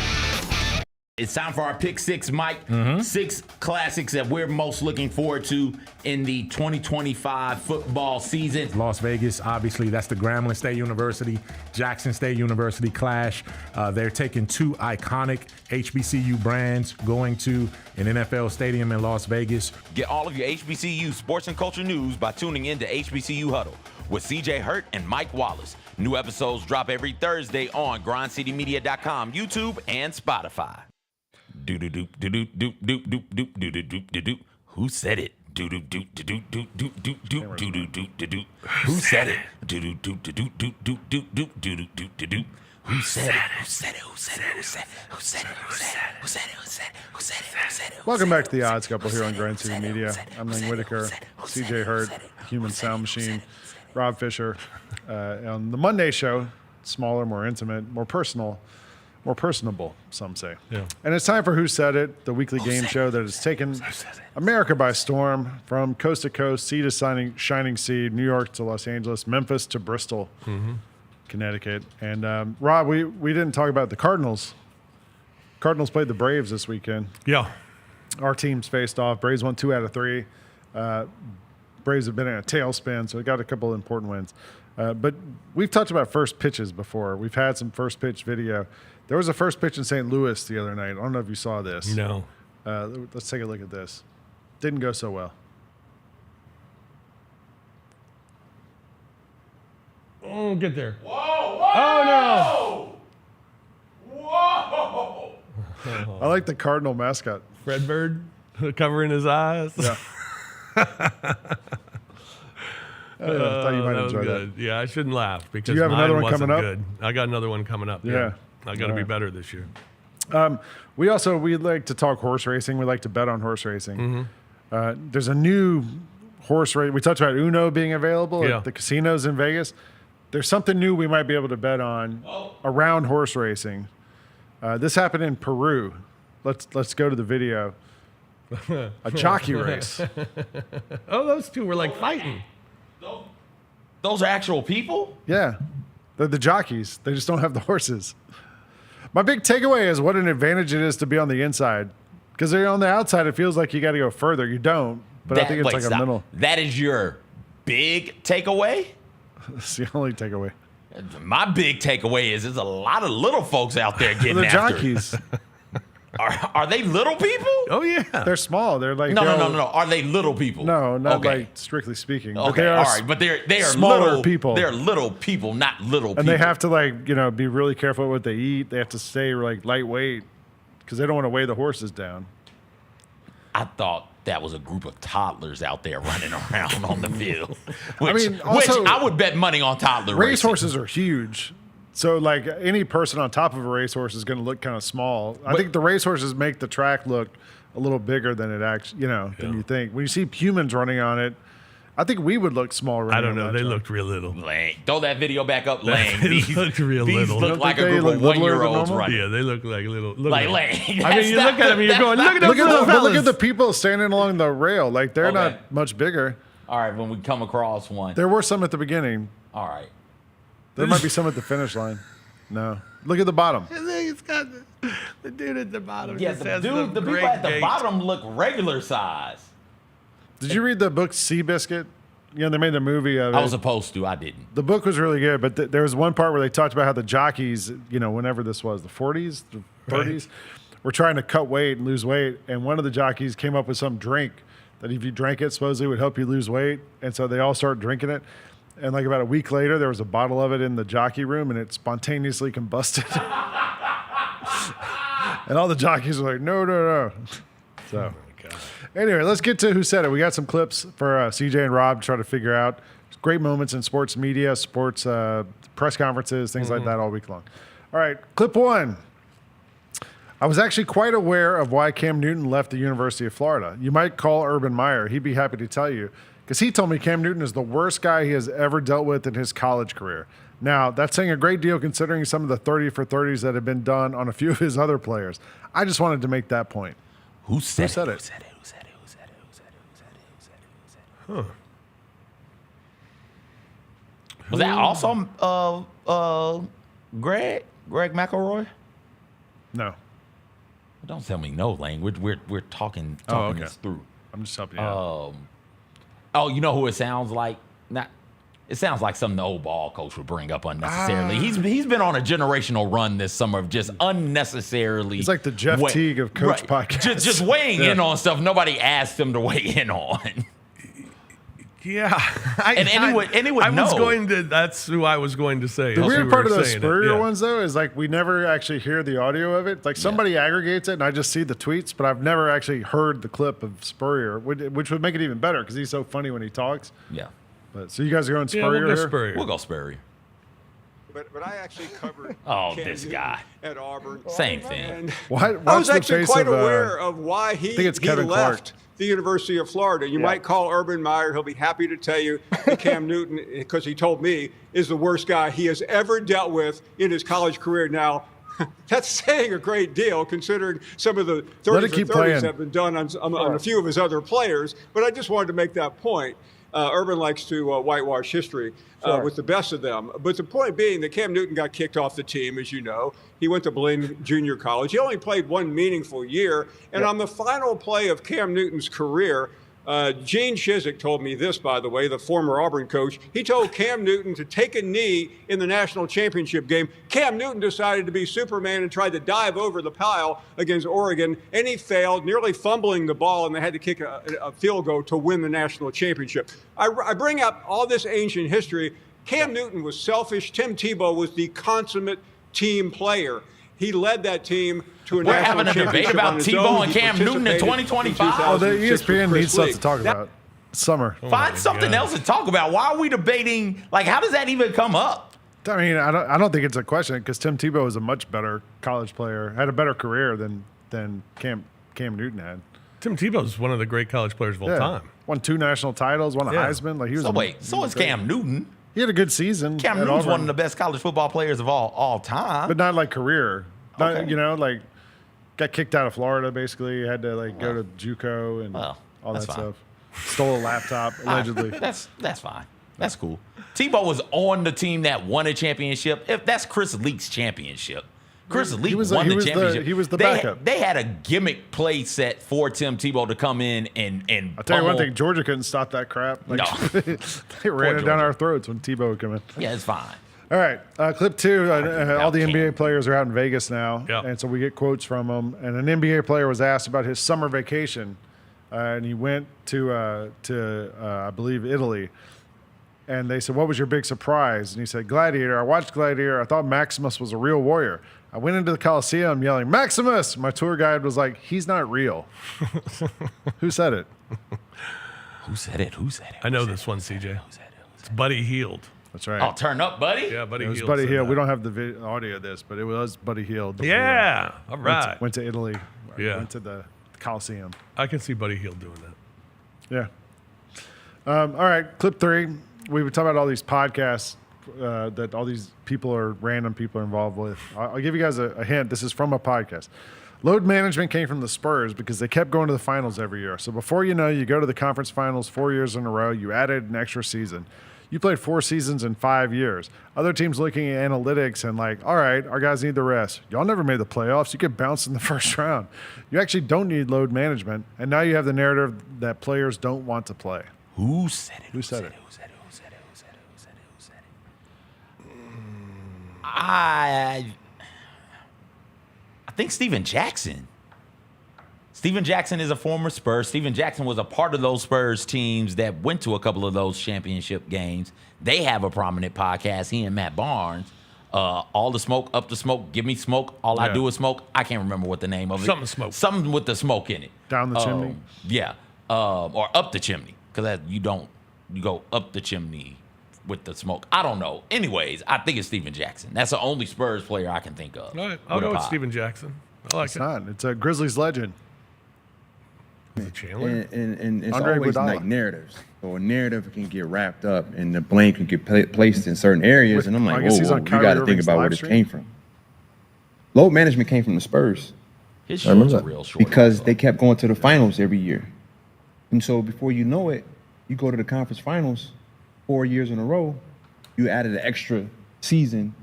It's time for our Pick Six, Mike. 6 classics that we're most looking forward to in the 2025 football season. Las Vegas, obviously, that's the Grambling State University, Jackson State University clash. They're taking 2 iconic HBCU brands going to an NFL stadium in Las Vegas. Get all of your HBCU sports and culture news by tuning in to HBCU Huddle with CJ Hurt and Mike Wallace. New episodes drop every Thursday on grindcitymedia.com, YouTube, and Spotify. Who said it? Who said it? Welcome back to the Odds Couple here on Grind City Media. I'm Ling Whitaker, CJ Hurt, Human Sound Machine, Rob Fisher. On the Monday show, smaller, more intimate, more personal, more personable, some say. Yeah. And it's time for Who Said It, the weekly game show that has taken America by storm from coast to coast, sea to shining sea, New York to Los Angeles, Memphis to Bristol, Connecticut. And Rob, we didn't talk about the Cardinals. Cardinals played the Braves this weekend. Yeah. Our teams faced off. Braves won 2 out of 3. Braves have been in a tailspin, so we got a couple important wins. But we've talked about first pitches before. We've had some first pitch video. There was a first pitch in St. Louis the other night. I don't know if you saw this. No. Let's take a look at this. Didn't go so well. Oh, get there. Whoa! Oh, Whoa! I like the Cardinal mascot. Fred Bird covering his eyes. Yeah. I thought you might that was enjoy good. that. Yeah, I shouldn't laugh because you have mine another one wasn't coming up? good. I got another one coming up. Yeah. I got to be better this year. We like to talk horse racing. We like to bet on horse racing. There's a new horse race. We talked about Uno being available Yeah. at the casinos in Vegas. There's something new we might be able to bet on around horse racing. This happened in Peru. Let's go to the video. A jockey race. Oh, those two were like fighting. Those are actual people? Yeah, they're the jockeys. They just don't have the horses. My big takeaway is what an advantage it is to be on the inside. Because they're on the outside, it feels like you got to go further. You don't, but I think it's like a middle. That is your big takeaway? That's the only takeaway. My big takeaway is there's a lot of little folks out there getting The after. jockeys. Are they little people? Oh, yeah. They're small. They're like No. Are they little people? No, not Okay. like strictly speaking. But Okay, they are all right, but they are smaller little people. They're little people, not little people. And they have to be really careful what they eat. They have to stay like lightweight because they don't want to weigh the horses down. I thought that was a group of toddlers out there running around on the field. Which, mean, also, which I would bet money on toddler Race racing. horses are huge. So, like, any person on top of a racehorse is going to look kind of small. I think the racehorses make the track look a little bigger than it actually, than you think. When you see humans running on it, I think we would look small. I don't know. on that They track. looked real little. Lane. Throw that video back up, Lane. They These look real these little. look Don't like a think they group of look littler than 1-year-olds normal? running. Yeah, they look like little. Look Like at them. Lane. I mean, you look at them and you're going, look at those Look little at the, fellas. look at the people standing along the rail. Like, they're Okay. not much bigger. All right, when we come across one. There were some at the beginning. All right. There might be some at the finish line. No. Look at the bottom. It's got the dude at the bottom. Yeah, just the has dude, the people great at the gait. bottom look regular size. Did you read the book Seabiscuit? They made the movie of it. I was supposed to. I didn't. The book was really good, but there was one part where they talked about how the jockeys, whenever this was, the 40s, the 30s, were trying to cut weight and lose weight. And one of the jockeys came up with some drink that if you drank it, supposedly would help you lose weight. And so they all started drinking it. And like about a week later, there was a bottle of it in the jockey room, and it spontaneously combusted. And all the jockeys were like, no. So, anyway, let's get to who said it. We got some clips for CJ and Rob to try to figure out great moments in sports media, sports press conferences, things like that all week long. All right, clip one. I was actually quite aware of why Cam Newton left the University of Florida. You might call Urban Meyer. He'd be happy to tell you. Because he told me Cam Newton is the worst guy he has ever dealt with in his college career. Now, that's saying a great deal considering some of the 30 for 30s that have been done on a few of his other players. I just wanted to make that point. Who said it? it? Who said it? Who said it? Who said it? Who said it? Who said it? Who said it? Who said it? Who said it? Was that also Greg No. McElroy? Don't tell me no language. We're talking okay. this through. I'm just helping you out. Oh, you know who it sounds like? It sounds like something the old ball coach would bring up unnecessarily. He's been on a generational run this summer of just unnecessarily. It's like the Jeff Teague of Coach podcasts. Just weighing in on stuff nobody asked him to weigh in on. Yeah. He would know. That's who I was going to say. The as weird you part of were those saying it. Spurrier Yeah. ones, though, is like we never actually hear the audio of it. Like somebody aggregates it, and I just see the tweets, but I've never actually heard the clip of Spurrier, which would make it even better because he's so funny when he talks. Yeah. But so you guys are going Yeah, Spurrier we'll go here? Spurrier. We'll go Spurrier. But I actually covered Oh, Cam this Newton guy. at Auburn. Same thing. And Why- I what's was the actually face quite of, aware of why he think it's Kevin left Clark. the University of Florida. You might call Urban Meyer. He'll be happy to tell you that Cam Newton, because he told me, is the worst guy he has ever dealt with in his college career. Now, that's saying a great deal considering some of the 30 it for keep 30s playing. have been done on a few of his other players. But I just wanted to make that point. Urban likes to whitewash history with the best of them. But the point being that Cam Newton got kicked off the team, as you know. He went to Blaine Junior College. He only played one meaningful year. And on the final play of Cam Newton's career, Gene Chizik told me this, by the way, the former Auburn coach. He told Cam Newton to take a knee in the national championship game. Cam Newton decided to be Superman and tried to dive over the pile against Oregon, and he failed, nearly fumbling the ball, and they had to kick a field goal to win the national championship. I bring up all this ancient history Cam Newton was selfish. Tim Tebow was the consummate team player. He led that team to a We're national having a debate championship about on his Tebow own. and He Cam Newton in participated 2025? Oh, the 2006 with ESPN Chris needs stuff Lee. to talk about. Summer. Find something else to talk about. Why are we debating? Like, how does that even come up? I mean, I don't think it's a question because Tim Tebow is a much better college player, had a better career than Cam Newton had. Tim Tebow's one of the great college players of all time. Won 2 national titles, won a Heisman. Like he was. So is Cam Newton. He had a good season. Cam at Newton's Auburn, one of the best college football players of all time. but not like career. Not, Okay. you know, like got kicked out of Florida. Basically, had to like go to JUCO and all that that's fine. stuff. Stole a laptop allegedly. That's fine. That's cool. Tebow was on the team that won a championship. If that's Chris Leak's championship. Chris Leak won the championship. He was the They- backup. They had a gimmick play set for Tim Tebow to come in and I'll tell you one pummel- thing: Georgia couldn't stop that crap. Like, No. they ran it down Georgia. our throats when Tebow would come in. Yeah, it's fine. All right, clip 2. All the Cam. NBA players are out in Vegas now, Yep. and so we get quotes from them. And an NBA player was asked about his summer vacation, and he went to I believe Italy. And they said, "What was your big surprise?" And he said, "Gladiator. I watched Gladiator. I thought Maximus was a real warrior. I went into the Coliseum yelling, 'Maximus!' My tour guide was like, 'He's not real.'" Who said it? Who said it? Who said it? I know this one, CJ. It's Buddy Hield. That's right. Oh, turn up, buddy. Yeah, Buddy It was Hield. Buddy said Hield. that. We don't have the audio of this, but it was Buddy Hield. Yeah. All right. Went to Italy. Yeah. Went to the Coliseum. I can see Buddy Hield doing that. Yeah. All right. Clip 3. We would talk about all these podcasts that all these random people are involved with. I'll give you guys a hint. This is from a podcast. Load management came from the Spurs because they kept going to the finals every year. So before you know, you go to the conference finals 4 years in a row. You added an extra season. You played 4 seasons in 5 years. Other teams looking at analytics and like, all right, our guys need the rest. Y'all never made the playoffs. You get bounced in the first round. You actually don't need load management. And now you have the narrative that players don't want to play. Who said it? Who said it? Who said it? Who said it? Who said it? Who said it? Who said it? I think Steven Jackson. Steven Jackson is a former Spur. Steven Jackson was a part of those Spurs teams that went to a couple of those championship games. They have a prominent podcast, he and Matt Barnes. All the smoke, up the smoke, give me smoke. All I do is smoke. I can't remember what the name of it. Something smoke. Something with the smoke in it. Down the chimney? Yeah. Or up the chimney. Because you go up the chimney with the smoke. I don't know. Anyways, I think it's Steven Jackson. That's the only Spurs player I can think of. All right. I'll with a go with pod. Steven Jackson. I like It's it. not. It's a Grizzlies legend. Is it Chandler? And it's Andre always Iguodala. like narratives. So a narrative can get wrapped up and the blame can get placed in certain areas. And I'm I like, guess whoa, he's whoa, on you Kyrie got to think Irving's about where live this stream? came from. Load management came from the Spurs His I remember shorts are that. real short. because also. they kept going to the finals every year. And so before you know it, you go to the conference finals 4 years in a row. You added an extra season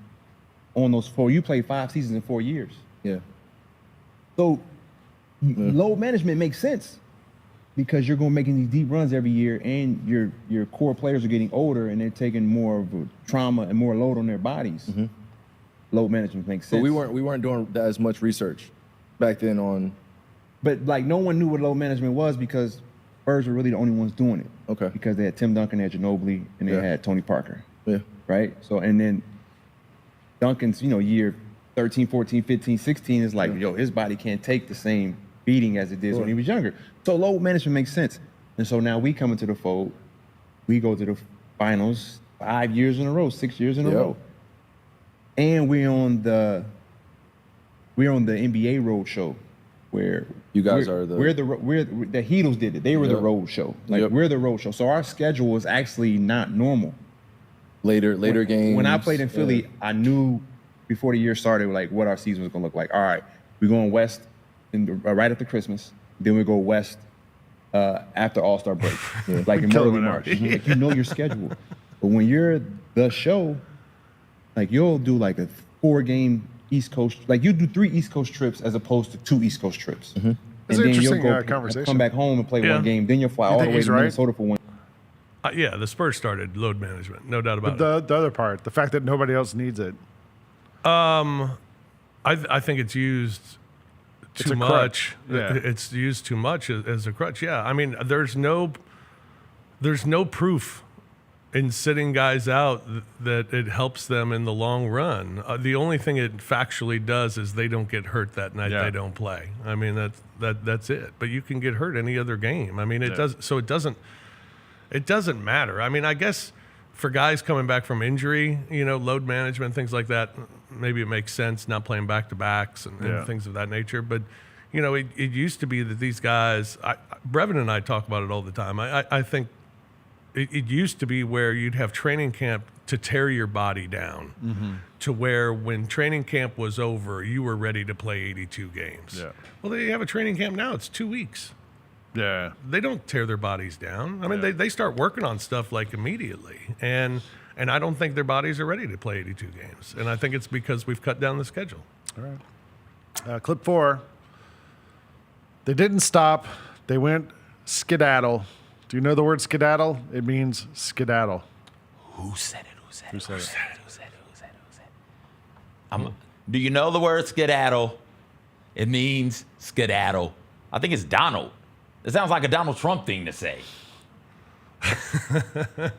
on those 4. You played 5 seasons in 4 years. Yeah. So load management makes sense because you're going making these deep runs every year, and your core players are getting older, and they're taking more of a trauma and more load on their bodies. Load management makes sense. But we weren't doing that as much research back then on. But like no one knew what load management was because Spurs were really the only ones doing it. Okay. Because they had Tim Duncan, they had Ginobili, and they Yeah. had Tony Parker. Yeah. Right? So and then Duncan's, year 13, 14, 15, 16 is like, yo, his body can't take the same beating as it did when he was younger. So load management makes sense. And so now we come into the fold. We go to the finals 5 years in a row, 6 years in a Yep. row. And we're on the NBA road show where You guys we're- are the- we're the Heatles did it. They were the Yep. road show. Like Yep. we're the road show. So our schedule was actually not normal. Later games. When I played in Philly, I knew before the year started like what our season was gonna look like. All right, we're going west right after Christmas. Then we go west after All-Star break, like in early March. Like, you know your schedule. But when you're the show, like you'll do like a 4-game East Coast, like you do 3 East Coast trips as opposed to 2 East Coast trips. That's And an then you'll interesting go conversation. come back home and play Yeah. one game. Then you'll fly You all the think way he's to right? Minnesota for one. Yeah, the Spurs started load management, no doubt about But it. the other part, the fact that nobody else needs it. I think it's used It's too a much. crutch. Yeah. It's used too much as a crutch. Yeah, I mean, there's no proof in sitting guys out that it helps them in the long run. The only thing it factually does is they don't get hurt that night. They don't play. I mean, that's it. But you can get hurt any other game. I mean, it does. So it doesn't matter. I mean, I guess for guys coming back from injury, load management, things like that, maybe it makes sense not playing back-to-backs and things of that nature. But, it used to be that these guys, Brevin and I talk about it all the time. I think it used to be where you'd have training camp to tear your body down to where when training camp was over, you were ready to play 82 games. Yeah. Well, they have a training camp now. It's 2 weeks. Yeah. They don't tear their bodies down. I mean, they start working on stuff like immediately. And I don't think their bodies are ready to play 82 games. And I think it's because we've cut down the schedule. All right. Clip 4. They didn't stop. They went skedaddle. Do you know the word skedaddle? It means skedaddle. Who said it? Do you know the word skedaddle? It means skedaddle. I think it's Donald. It sounds like a Donald Trump thing to say.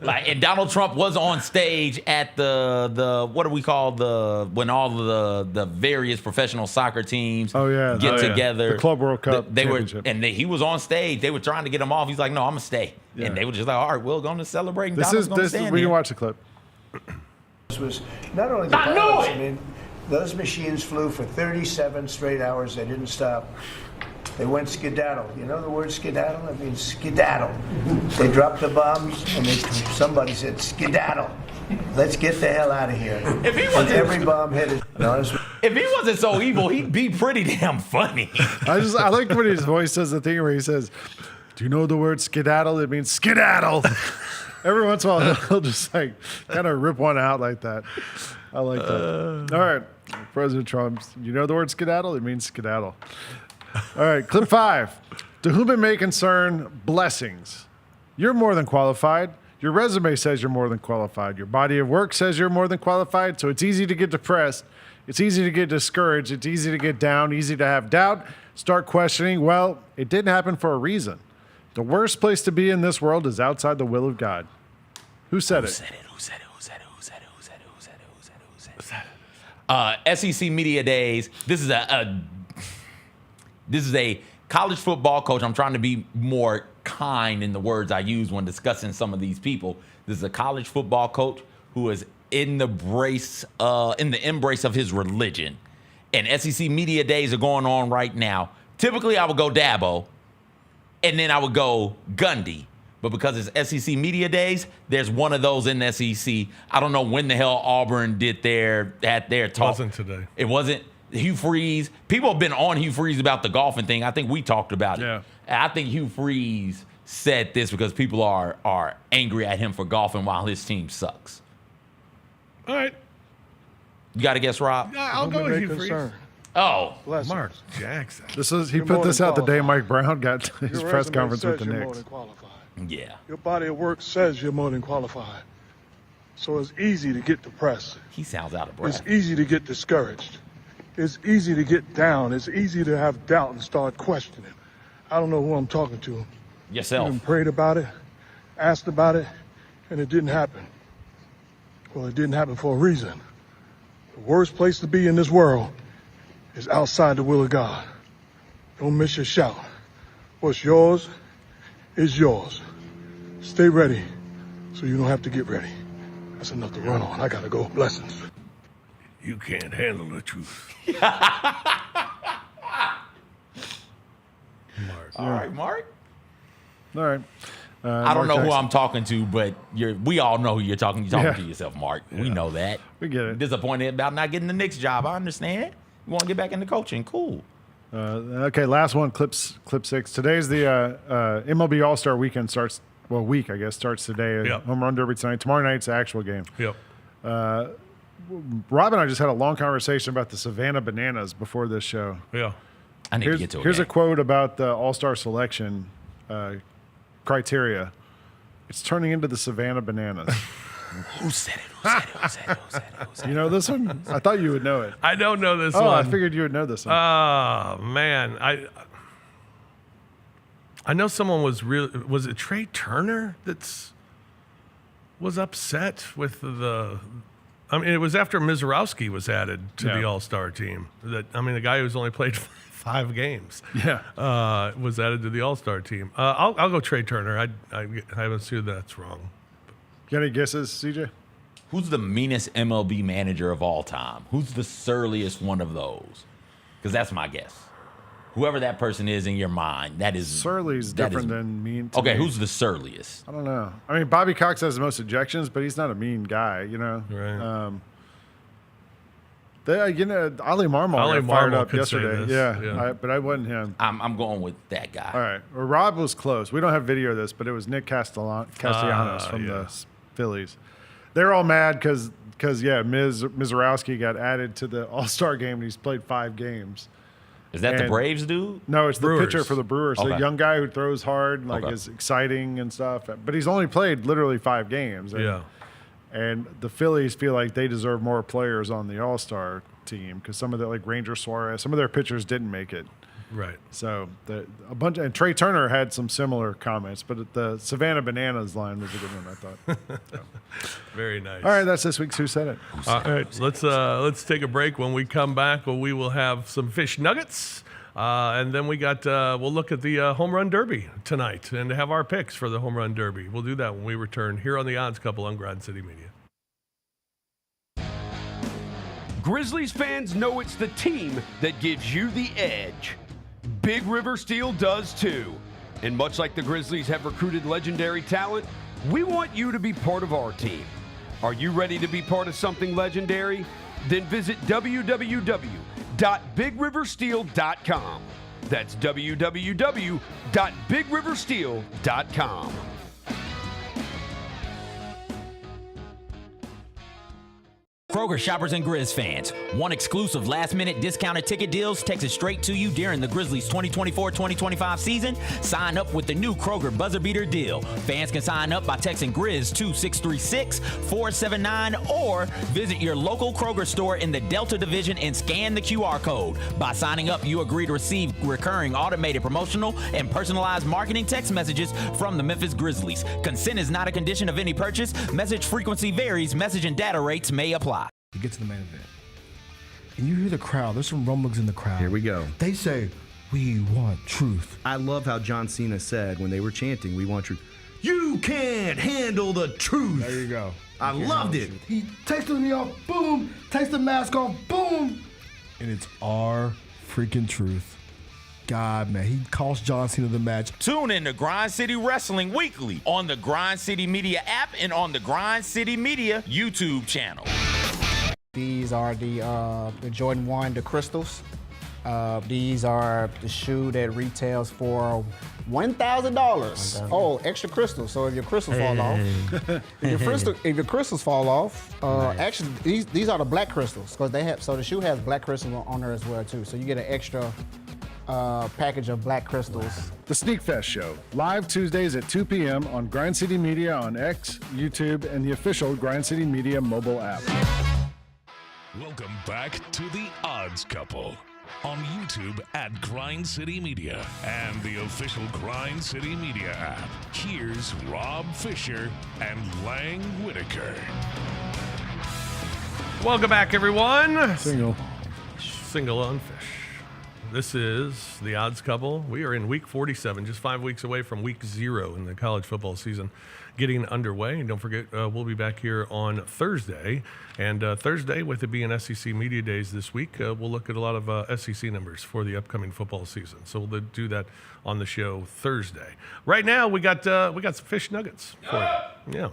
And Donald Trump was on stage at the what do we call when all the various professional soccer teams get together. The Club World Cup. He was on stage. They were trying to get him off. He's like, no, I'm gonna stay. And they were just like, all right, we're going to celebrate. We can watch the clip. This was not only the pilots, I mean, those machines flew for 37 straight hours. They didn't stop. They went skedaddle. You know the word skedaddle? It means skedaddle. They dropped the bombs, and somebody said, skedaddle. Let's get the hell out of here. Every bomb hit it. If he wasn't so evil, he'd be pretty damn funny. I like when his voice does the thing where he says, do you know the word skedaddle? It means skedaddle. Every once in a while, he'll just kind of rip one out like that. I like that. All right. President Trump, you know the word skedaddle? It means skedaddle. All right, clip 5. To whom it may concern, blessings. You're more than qualified. Your resume says you're more than qualified. Your body of work says you're more than qualified. So it's easy to get depressed. It's easy to get discouraged. It's easy to get down, easy to have doubt, start questioning. Well, it didn't happen for a reason. The worst place to be in this world is outside the will of God. Who said it? SEC Media Days. This is a college football coach. I'm trying to be more kind in the words I use when discussing some of these people. This is a college football coach who is in the embrace of his religion. And SEC Media Days are going on right now. Typically, I would go Dabo, and then I would go Gundy. But because it's SEC Media Days, there's one of those in the SEC. I don't know when the hell Auburn had their talk. It wasn't today. It wasn't. Hugh Freeze. People have been on Hugh Freeze about the golfing thing. I think we talked about it. Yeah. I think Hugh Freeze said this because people are angry at him for golfing while his team sucks. All right. You got to guess, Rob? I'll go with Hugh Freeze. Oh. Mark Jackson. He put this out the day Mike Brown got his press conference with the Knicks. Yeah. Your body of work says you're more than qualified. So it's easy to get depressed. He sounds out of breath. It's easy to get discouraged. It's easy to get down. It's easy to have doubt and start questioning. I don't know who I'm talking to. Yourself. You prayed about it, asked about it, and it didn't happen. Well, it didn't happen for a reason. The worst place to be in this world is outside the will of God. Don't miss your shout. What's yours is yours. Stay ready so you don't have to get ready. That's enough to run on. I gotta go. Blessings. You can't handle the truth. All right, Mark. All right. I don't know who I'm talking to, but we all know who you're talking. You're talking to yourself, Mark. Yeah. We know that. We get it. Disappointed about not getting the Knicks job. I understand. You want to get back into coaching. Cool. Okay, last one, clip 6. Today's the MLB All-Star Weekend starts, week, I guess, starts today. Yep. Home Run Derby tonight. Tomorrow night's the actual game. Yep. Rob and I just had a long conversation about the Savannah Bananas before this show. Yeah. I need to get to it. Here's a quote about the All-Star selection criteria. It's turning into the Savannah Bananas. Who said it? You know this one? I thought you would know it. I don't know this one. one. I figured you would know this one. Oh, man. I know someone was it Trey Turner that's was upset with the. I mean, it was after Mizorowski was added to the All-Star team. The guy who's only played 5 games. Was added to the All-Star team. I'll go Trey Turner. I haven't seen that's wrong. Got any guesses, CJ? Who's the meanest MLB manager of all time? Who's the surliest one of those? Because that's my guess. Whoever that person is in your mind, that is surly's different than mean. Okay, me. who's the surliest? I don't know. I mean, Bobby Cox has the most ejections, but he's not a mean guy, you know. Right. Ali Marmol got fired up could say yesterday. this. But I wasn't him. I'm going with that guy. All right. Well, Rob was close. We don't have video of this, but it was Nick Castellanos from the Phillies. They're all mad because Mizorowski got added to the All-Star game and he's played 5 games. Is that the Braves dude? No, it's Brewers. the pitcher for the Brewers. Okay. The young guy who throws hard, is exciting and stuff. But he's only played literally 5 games. And the Phillies feel like they deserve more players on the All-Star team because some of the Ranger Suarez, some of their pitchers didn't make it. Right. So and Trey Turner had some similar comments, but the Savannah Bananas line was a good one, I thought. So. Very nice. All right, that's this week's Who Said It. All right, let's take a break. When we come back, we will have some fish nuggets, and then we'll look at the Home Run Derby tonight and have our picks for the Home Run Derby. We'll do that when we return here on the Odds Couple on Grind City Media. Grizzlies fans know it's the team that gives you the edge. Big River Steel does too. And much like the Grizzlies have recruited legendary talent, we want you to be part of our team. Are you ready to be part of something legendary? Then visit www.bigriversteel.com. That's www.bigriversteel.com. Kroger shoppers and Grizz fans, want exclusive last-minute discounted ticket deals texted straight to you during the Grizzlies 2024-2025 season? Sign up with the new Kroger Buzzer Beater deal. Fans can sign up by texting Grizz to 636-479 or visit your local Kroger store in the Delta Division and scan the QR code. By signing up, you agree to receive recurring automated promotional and personalized marketing text messages from the Memphis Grizzlies. Consent is not a condition of any purchase. Message frequency varies. Message and data rates may apply. You get to the main event, and you hear the crowd. There's some rumblings in the crowd. Here we go. They say, "We want truth." I love how John Cena said when they were chanting, "We want truth." You can't handle the truth. There you go. I loved it. He takes the knee off, boom. Takes the mask off, boom. And it's our freaking truth. God, man, he cost John Cena the match. Tune in to Grind City Wrestling weekly on the Grind City Media app and on the Grind City Media YouTube channel. These are the Jordan 1, the crystals. These are the shoe that retails for $1,000. Oh, extra crystals. So if your crystals fall off, if your crystals fall off, actually these are the black crystals because the shoe has black crystals on there as well too. So you get an extra package of black crystals. The Sneak Fest Show, live Tuesdays at 2 p.m. on Grind City Media on X, YouTube, and the official Grind City Media mobile app. Welcome back to the Odds Couple on YouTube at Grind City Media and the official Grind City Media app. Here's Rob Fisher and Lang Whitaker. Welcome back, everyone. Single on Fish. This is the Odds Couple. We are in week 47, just 5 weeks away from week 0 in the college football season getting underway. And don't forget, we'll be back here on Thursday. And Thursday, with it being SEC Media Days this week, we'll look at a lot of SEC numbers for the upcoming football season. So we'll do that on the show Thursday. Right now, we got some fish nuggets for you. Yeah.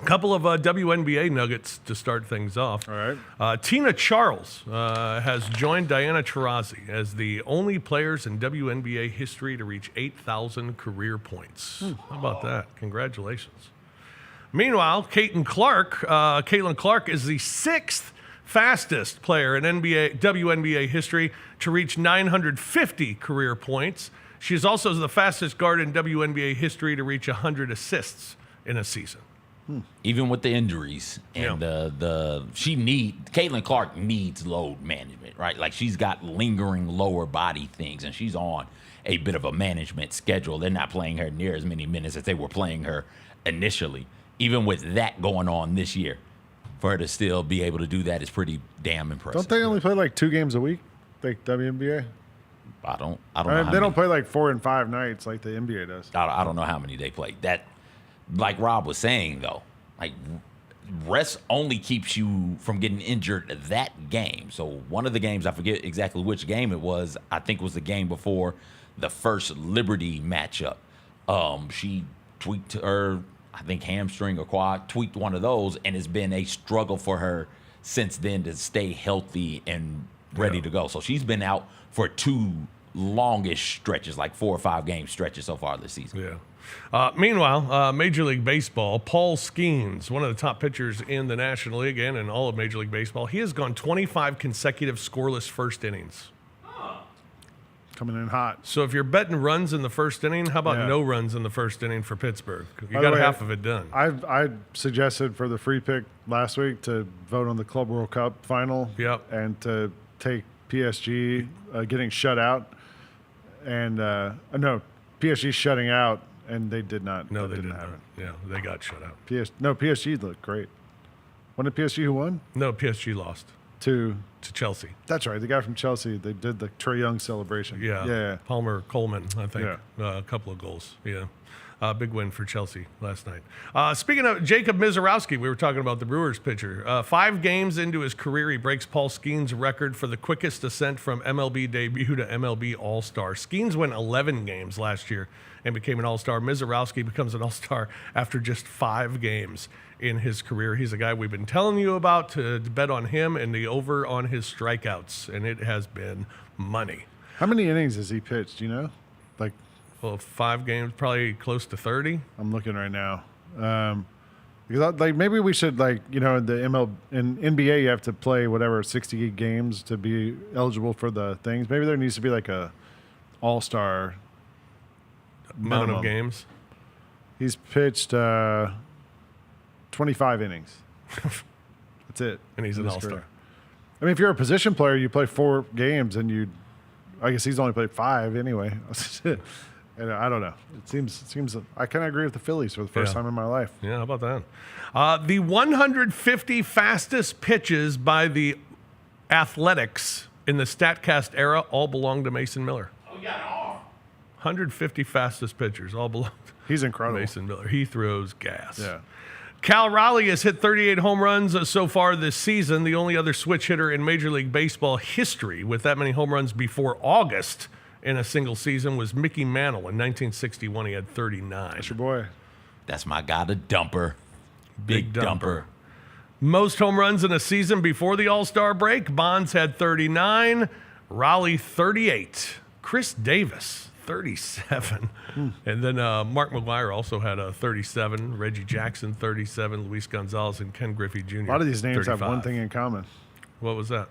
A couple of WNBA nuggets to start things off. All right. Tina Charles has joined Diana Taurasi as the only players in WNBA history to reach 8,000 career points. How about that? Congratulations. Meanwhile, Caitlin Clark is the 6th fastest player in WNBA history to reach 950 career points. She is also the fastest guard in WNBA history to reach 100 assists in a season. Even with the injuries and Caitlin Clark needs load management, right? Like she's got lingering lower body things and she's on a bit of a management schedule. They're not playing her near as many minutes as they were playing her initially. even with that going on this year, for her to still be able to do that is pretty damn impressive. Don't they only play like 2 games a week, like WNBA? I don't I know. mean, How they don't many- play like 4 and 5 nights like the NBA does. I don't know how many they play. That, like Rob was saying though, like rest only keeps you from getting injured that game. So one of the games, I forget exactly which game it was. I think it was the game before the first Liberty matchup. She tweaked her, I think hamstring or quad, tweaked one of those, and it's been a struggle for her since then to stay healthy and ready to go. So she's been out for 2 longish stretches, like 4 or 5 game stretches so far this season. Yeah. Meanwhile, Major League Baseball, Paul Skeens, one of the top pitchers in the National League and in all of Major League Baseball, he has gone 25 consecutive scoreless first innings. Coming in hot. So if you're betting runs in the first inning, how about Yeah. no runs in the first inning for Pittsburgh? You By the got way, half of it done. I suggested for the free pick last week to vote on the Club World Cup final. Yep. And to take PSG getting shut out. And no, PSG shutting out, and they did not. No, that they didn't didn't. happen. Yeah, they got shut out. PSG looked great. Wasn't it PSG who won? No, PSG lost To Chelsea. That's right. The guy from Chelsea. They did the Trae Young celebration. Yeah. Yeah. Palmer Coleman, I think. A couple of goals. Yeah. Big win for Chelsea last night. Speaking of Jacob Mizorowski, we were talking about the Brewers pitcher. 5 games into his career, he breaks Paul Skeens' record for the quickest ascent from MLB debut to MLB All-Star. Skeens went 11 games last year and became an All-Star. Mizorowski becomes an All-Star after just 5 games in his career. He's a guy we've been telling you about to bet on him and the over on his strikeouts, and it has been money. How many innings has he pitched? Do you know? Like, well, 5 games, probably close to 30. I'm looking right now. Because maybe we should in the in NBA you have to play whatever 68 games to be eligible for the things. Maybe there needs to be like a all-star Amount minimum. of games. He's pitched 25 innings. That's it. And he's in an his all-star. career. I mean, if you're a position player, you play 4 games, and I guess he's only played 5 anyway. And I don't know. It seems. I kind of agree with the Phillies for the first time in my life. Yeah, how about that? The 150 fastest pitches by the Athletics in the StatCast era all belong to Mason Miller. Oh, you got an arm. 150 fastest pitchers all belong to He's incredible. Mason Miller. He throws gas. Yeah. Cal Raleigh has hit 38 home runs so far this season, the only other switch hitter in Major League Baseball history with that many home runs before August in a single season was Mickey Mantle. In 1961, he had 39. That's your boy. That's my guy, the dumper. Big dumper. Most home runs in a season before the All-Star break. Bonds had 39. Raleigh, 38. Chris Davis, 37. And then Mark McGwire also had a 37. Reggie Jackson, 37. Luis Gonzalez and Ken Griffey Jr. A lot of these names 35. have one thing in common. What was that?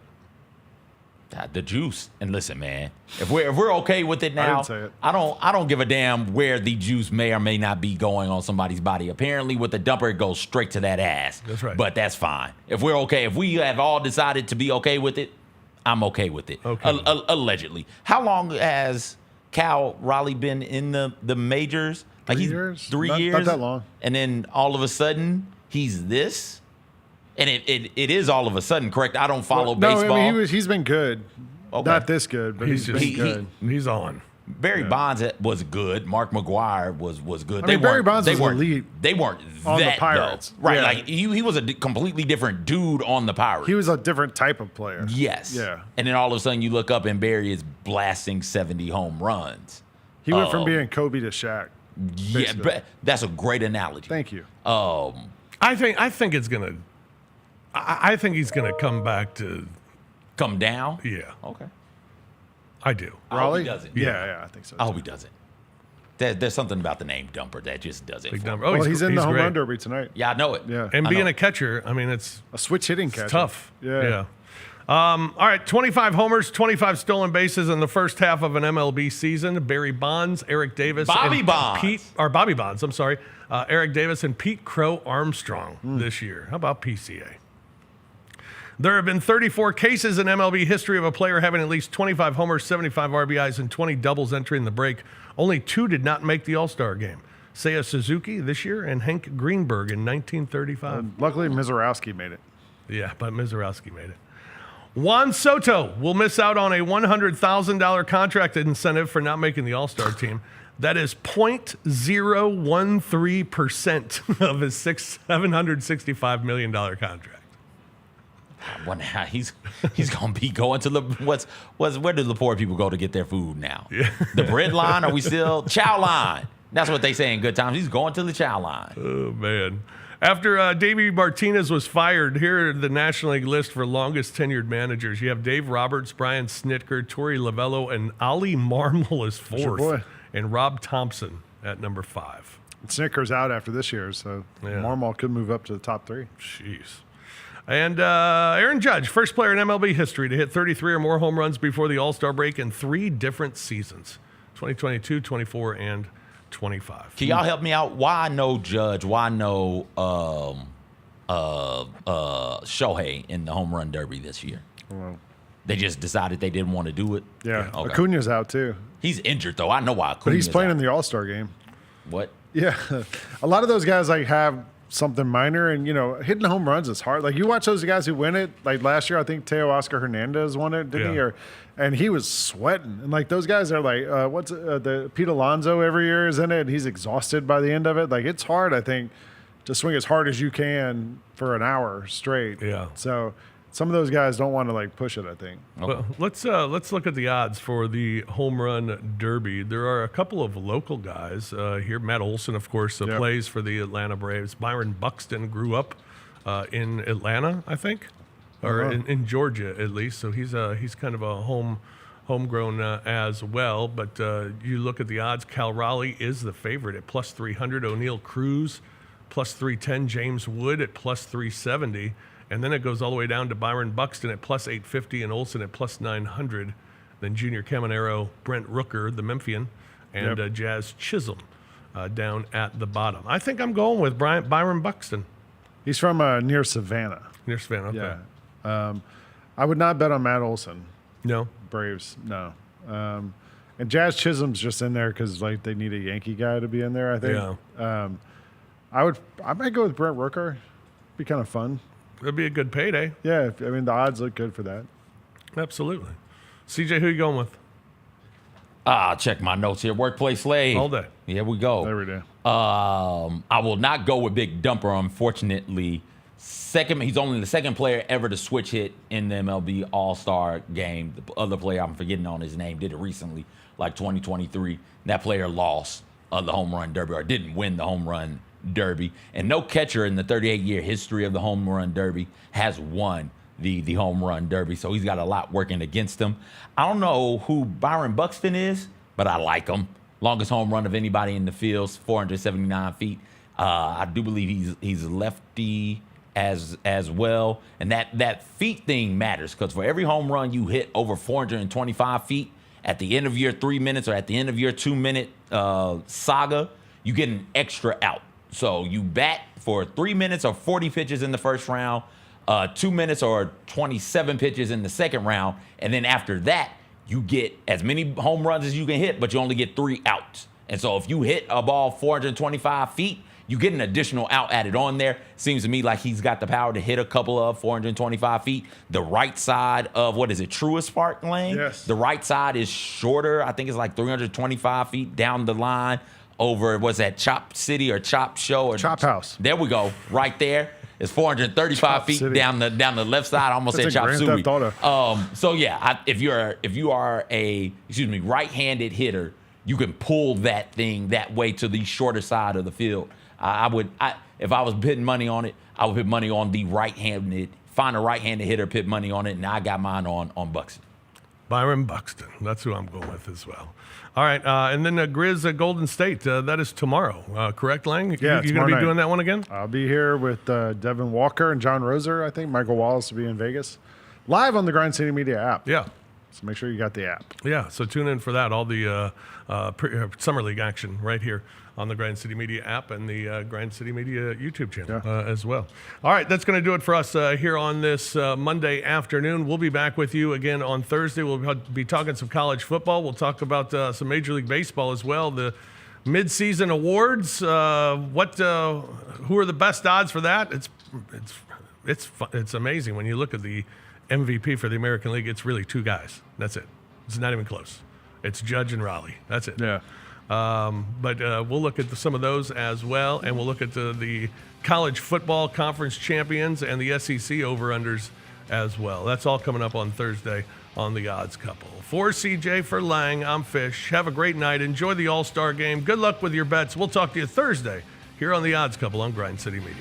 The juice. And listen, man, if we're okay with it now, didn't say it. I don't give a damn where the juice may or may not be going on somebody's body. Apparently, with the dumper, it goes straight to that ass. That's right. But that's fine. If we're okay, if we have all decided to be okay with it, I'm okay with it. Okay. Allegedly. How long has Cal Raleigh been in the majors? 3 years? 3 Not years. that long. And then all of a sudden, he's this. And it is all of a sudden, correct? I don't follow baseball. No, I mean, he's been good. Okay. Not this good, but he's been good. He's on. Barry Bonds was good. Mark McGwire was good. I mean, Barry Bonds was elite They weren't on the that, Pirates. though. Right? Yeah. Like he was a completely different dude on the Pirates. He was a different type of player. Yes. Yeah. And then all of a sudden you look up and Barry is blasting 70 home runs. He went from being Kobe to Shaq. Yeah, basically. but that's a great analogy. Thank you. I think it's gonna. I think he's gonna come back to come down. Yeah. Okay. I do. I hope he doesn't. Yeah, I think so. I hope he doesn't. There's something about the name Dumper that just does it. Big for Dumper. me. Oh, Well, he's in the home great. run derby tonight. Yeah, I know it. Yeah. And I being know. a catcher, I mean, it's A switch hitting catcher. tough. Yeah. All right, 25 homers, 25 stolen bases in the first half of an MLB season. Barry Bonds, Eric Davis, Bobby and Bonds. Bobby Bonds. I'm sorry, Eric Davis and Pete Crow Armstrong this year. How about PCA? There have been 34 cases in MLB history of a player having at least 25 homers, 75 RBIs, and 20 doubles entering the break. Only 2 did not make the All-Star game. Seiya Suzuki this year, and Hank Greenberg in 1935. Luckily, Mizorowski made it. Yeah, but Mizorowski made it. Juan Soto will miss out on a $100,000 contract incentive for not making the All-Star team. That is 0.013% of his $765 million contract. I wonder how he's gonna be going to where do the poor people go to get their food now? Yeah. The bread line? Are we still chow line? That's what they say in good times. He's going to the chow line. Oh man! After Davey Martinez was fired, here are the National League list for longest tenured managers. You have Dave Roberts, Brian Snitker, Torey Lovello, and Ollie Marmol is fourth, and Rob Thompson at number 5. Snitker's out after this year, so Marmol could move up to the top 3. Jeez. And Aaron Judge, first player in MLB history to hit 33 or more home runs before the All-Star break in 3 different seasons, 2022, 24, and 25. Can y'all help me out? Why no Judge? Why no Shohei in the home run derby this year? Well, they just decided they didn't want to do it? Yeah. Okay. Acuna's out, too. He's injured, though. I know why Acuna's But he's playing out. in the All-Star game. What? Yeah. A lot of those guys, have something minor, and, hitting home runs is hard. Like, you watch those guys who win it. Like, last year, I think Teo Oscar Hernandez won it, didn't he? And he was sweating. And, those guys are the Pete Alonso every year is in it, and he's exhausted by the end of it. Like, it's hard, I think, to swing as hard as you can for an hour straight. Yeah. So some of those guys don't want to, push it, I think. Well, let's look at the odds for the home run derby. There are a couple of local guys here. Matt Olson, of course, plays for the Atlanta Braves. Byron Buxton grew up in Atlanta, I think, or in Georgia at least. So he's kind of a homegrown as well. But you look at the odds. Cal Raleigh is the favorite at plus 300. O'Neill Cruz plus 310. James Wood at plus 370. And then it goes all the way down to Byron Buxton at plus 850 and Olson at plus 900. Then Junior Caminero, Brent Rooker, the Memphian, and Jazz Chisholm down at the bottom. I think I'm going with Byron Buxton. He's from near Savannah. Near Savannah, okay. Yeah. I would not bet on Matt Olson. No. Braves, no. And Jazz Chisholm's just in there because they need a Yankee guy to be in there, I think. Yeah. I might go with Brent Rooker. Be kind of fun. It'd be a good payday. Yeah, the odds look good for that. Absolutely. CJ, who you going with? Check my notes here. Workplace Slave. All day. Here we go. There we go. I will not go with Big Dumper, unfortunately. He's only the second player ever to switch hit in the MLB All-Star game. The other player, I'm forgetting on his name, did it recently, 2023. That player lost the home run derby, or didn't win the home run derby. And no catcher in the 38-year history of the home run derby has won the home run derby. So he's got a lot working against him. I don't know who Byron Buxton is, but I like him. Longest home run of anybody in the field, 479 feet. I do believe he's lefty as well. And that feet thing matters, because for every home run you hit over 425 feet at the end of your 3 minutes or at the end of your 2-minute saga, you get an extra out. So you bat for 3 minutes or 40 pitches in the first round, 2 minutes or 27 pitches in the second round, and then after that, you get as many home runs as you can hit, but you only get 3 outs. And so if you hit a ball 425 feet, you get an additional out added on there. Seems to me like he's got the power to hit a couple of 425 feet. The right side of, Truist Park Lane? Yes. The right side is shorter. I think it's 325 feet down the line over, Chop City or Chop Show? Or Chop House. There we go. Right there. It's 435 feet City. down the left side. I almost That's said a Chop Grand Suey. Theft Auto. So yeah, if you are a right-handed hitter, you can pull that thing that way to the shorter side of the field. If I was putting money on it, I would put money on the right-handed. Find a right-handed hitter, put money on it, and I got mine on Buxton. Byron Buxton. That's who I'm going with as well. All right, and then Grizz Golden State. That is tomorrow, correct, Lang? Yeah, you going to be doing that one again? I'll be here with Devin Walker and John Roser, I think. Michael Wallace will be in Vegas. Live on the Grind City Media app. Yeah. So make sure you got the app. Yeah, so tune in for that. All the Summer League action right here on the Grind City Media app and the Grind City Media YouTube channel as well. All right, that's going to do it for us here on this Monday afternoon. We'll be back with you again on Thursday. We'll be talking some college football. We'll talk about some Major League Baseball as well. The Mid-season awards. Who are the best odds for that? It's amazing when you look at the MVP for the American League. It's really two guys. That's it. It's not even close. It's Judge and Raleigh. That's it. Yeah. But we'll look at some of those as well, and we'll look at the college football conference champions and the SEC over-unders as well. That's all coming up on Thursday on the Odds Couple. For CJ, for Lang, I'm Fish. Have a great night. Enjoy the All-Star game. Good luck with your bets. We'll talk to you Thursday here on the Odds Couple on Grind City Media.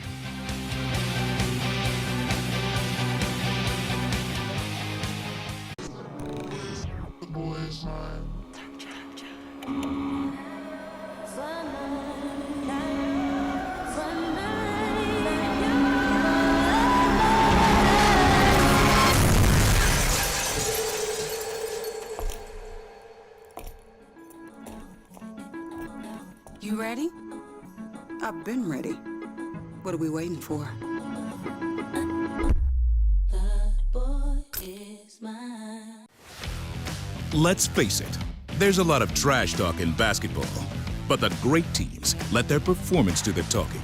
You ready? I've been ready. What are we waiting for? Let's face it, there's a lot of trash talk in basketball, but the great teams let their performance do the talking.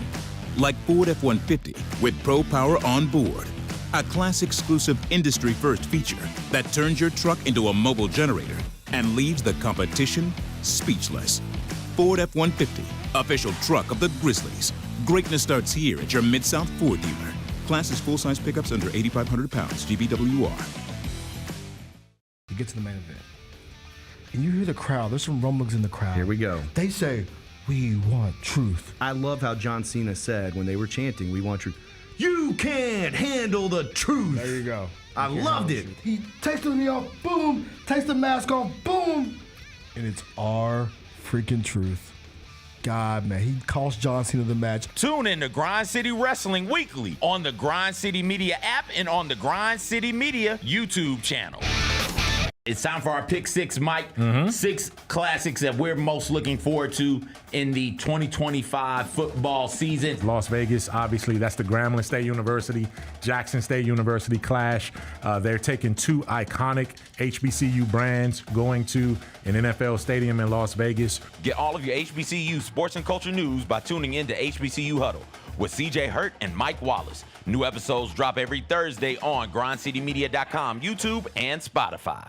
Like Ford F-150 with Pro Power on board, a class-exclusive industry-first feature that turns your truck into a mobile generator and leaves the competition speechless. Ford F-150, official truck of the Grizzlies. Greatness starts here at your Mid-South Ford dealer. Class is full-size pickups under 8,500 pounds, GVWR. You get to the main event, and you hear the crowd. There's some rumblings in the crowd. Here we go. They say, "We want truth." I love how John Cena said when they were chanting, "We want truth." You can't handle the truth. There you go. I loved it. He takes me off, boom. Takes the mask off, boom. And it's our freaking truth. God, man, he cost John Cena the match. Tune in to Grind City Wrestling weekly on the Grind City Media app and on the Grind City Media YouTube channel. It's time for our Pick Six, Mike. 6 classics that we're most looking forward to in the 2025 football season. Las Vegas, obviously, that's the Grambling State University, Jackson State University clash. They're taking 2 iconic HBCU brands going to an NFL stadium in Las Vegas. Get all of your HBCU sports and culture news by tuning in to HBCU Huddle with CJ Hurt and Mike Wallace. New episodes drop every Thursday on grindcitymedia.com, YouTube, and Spotify.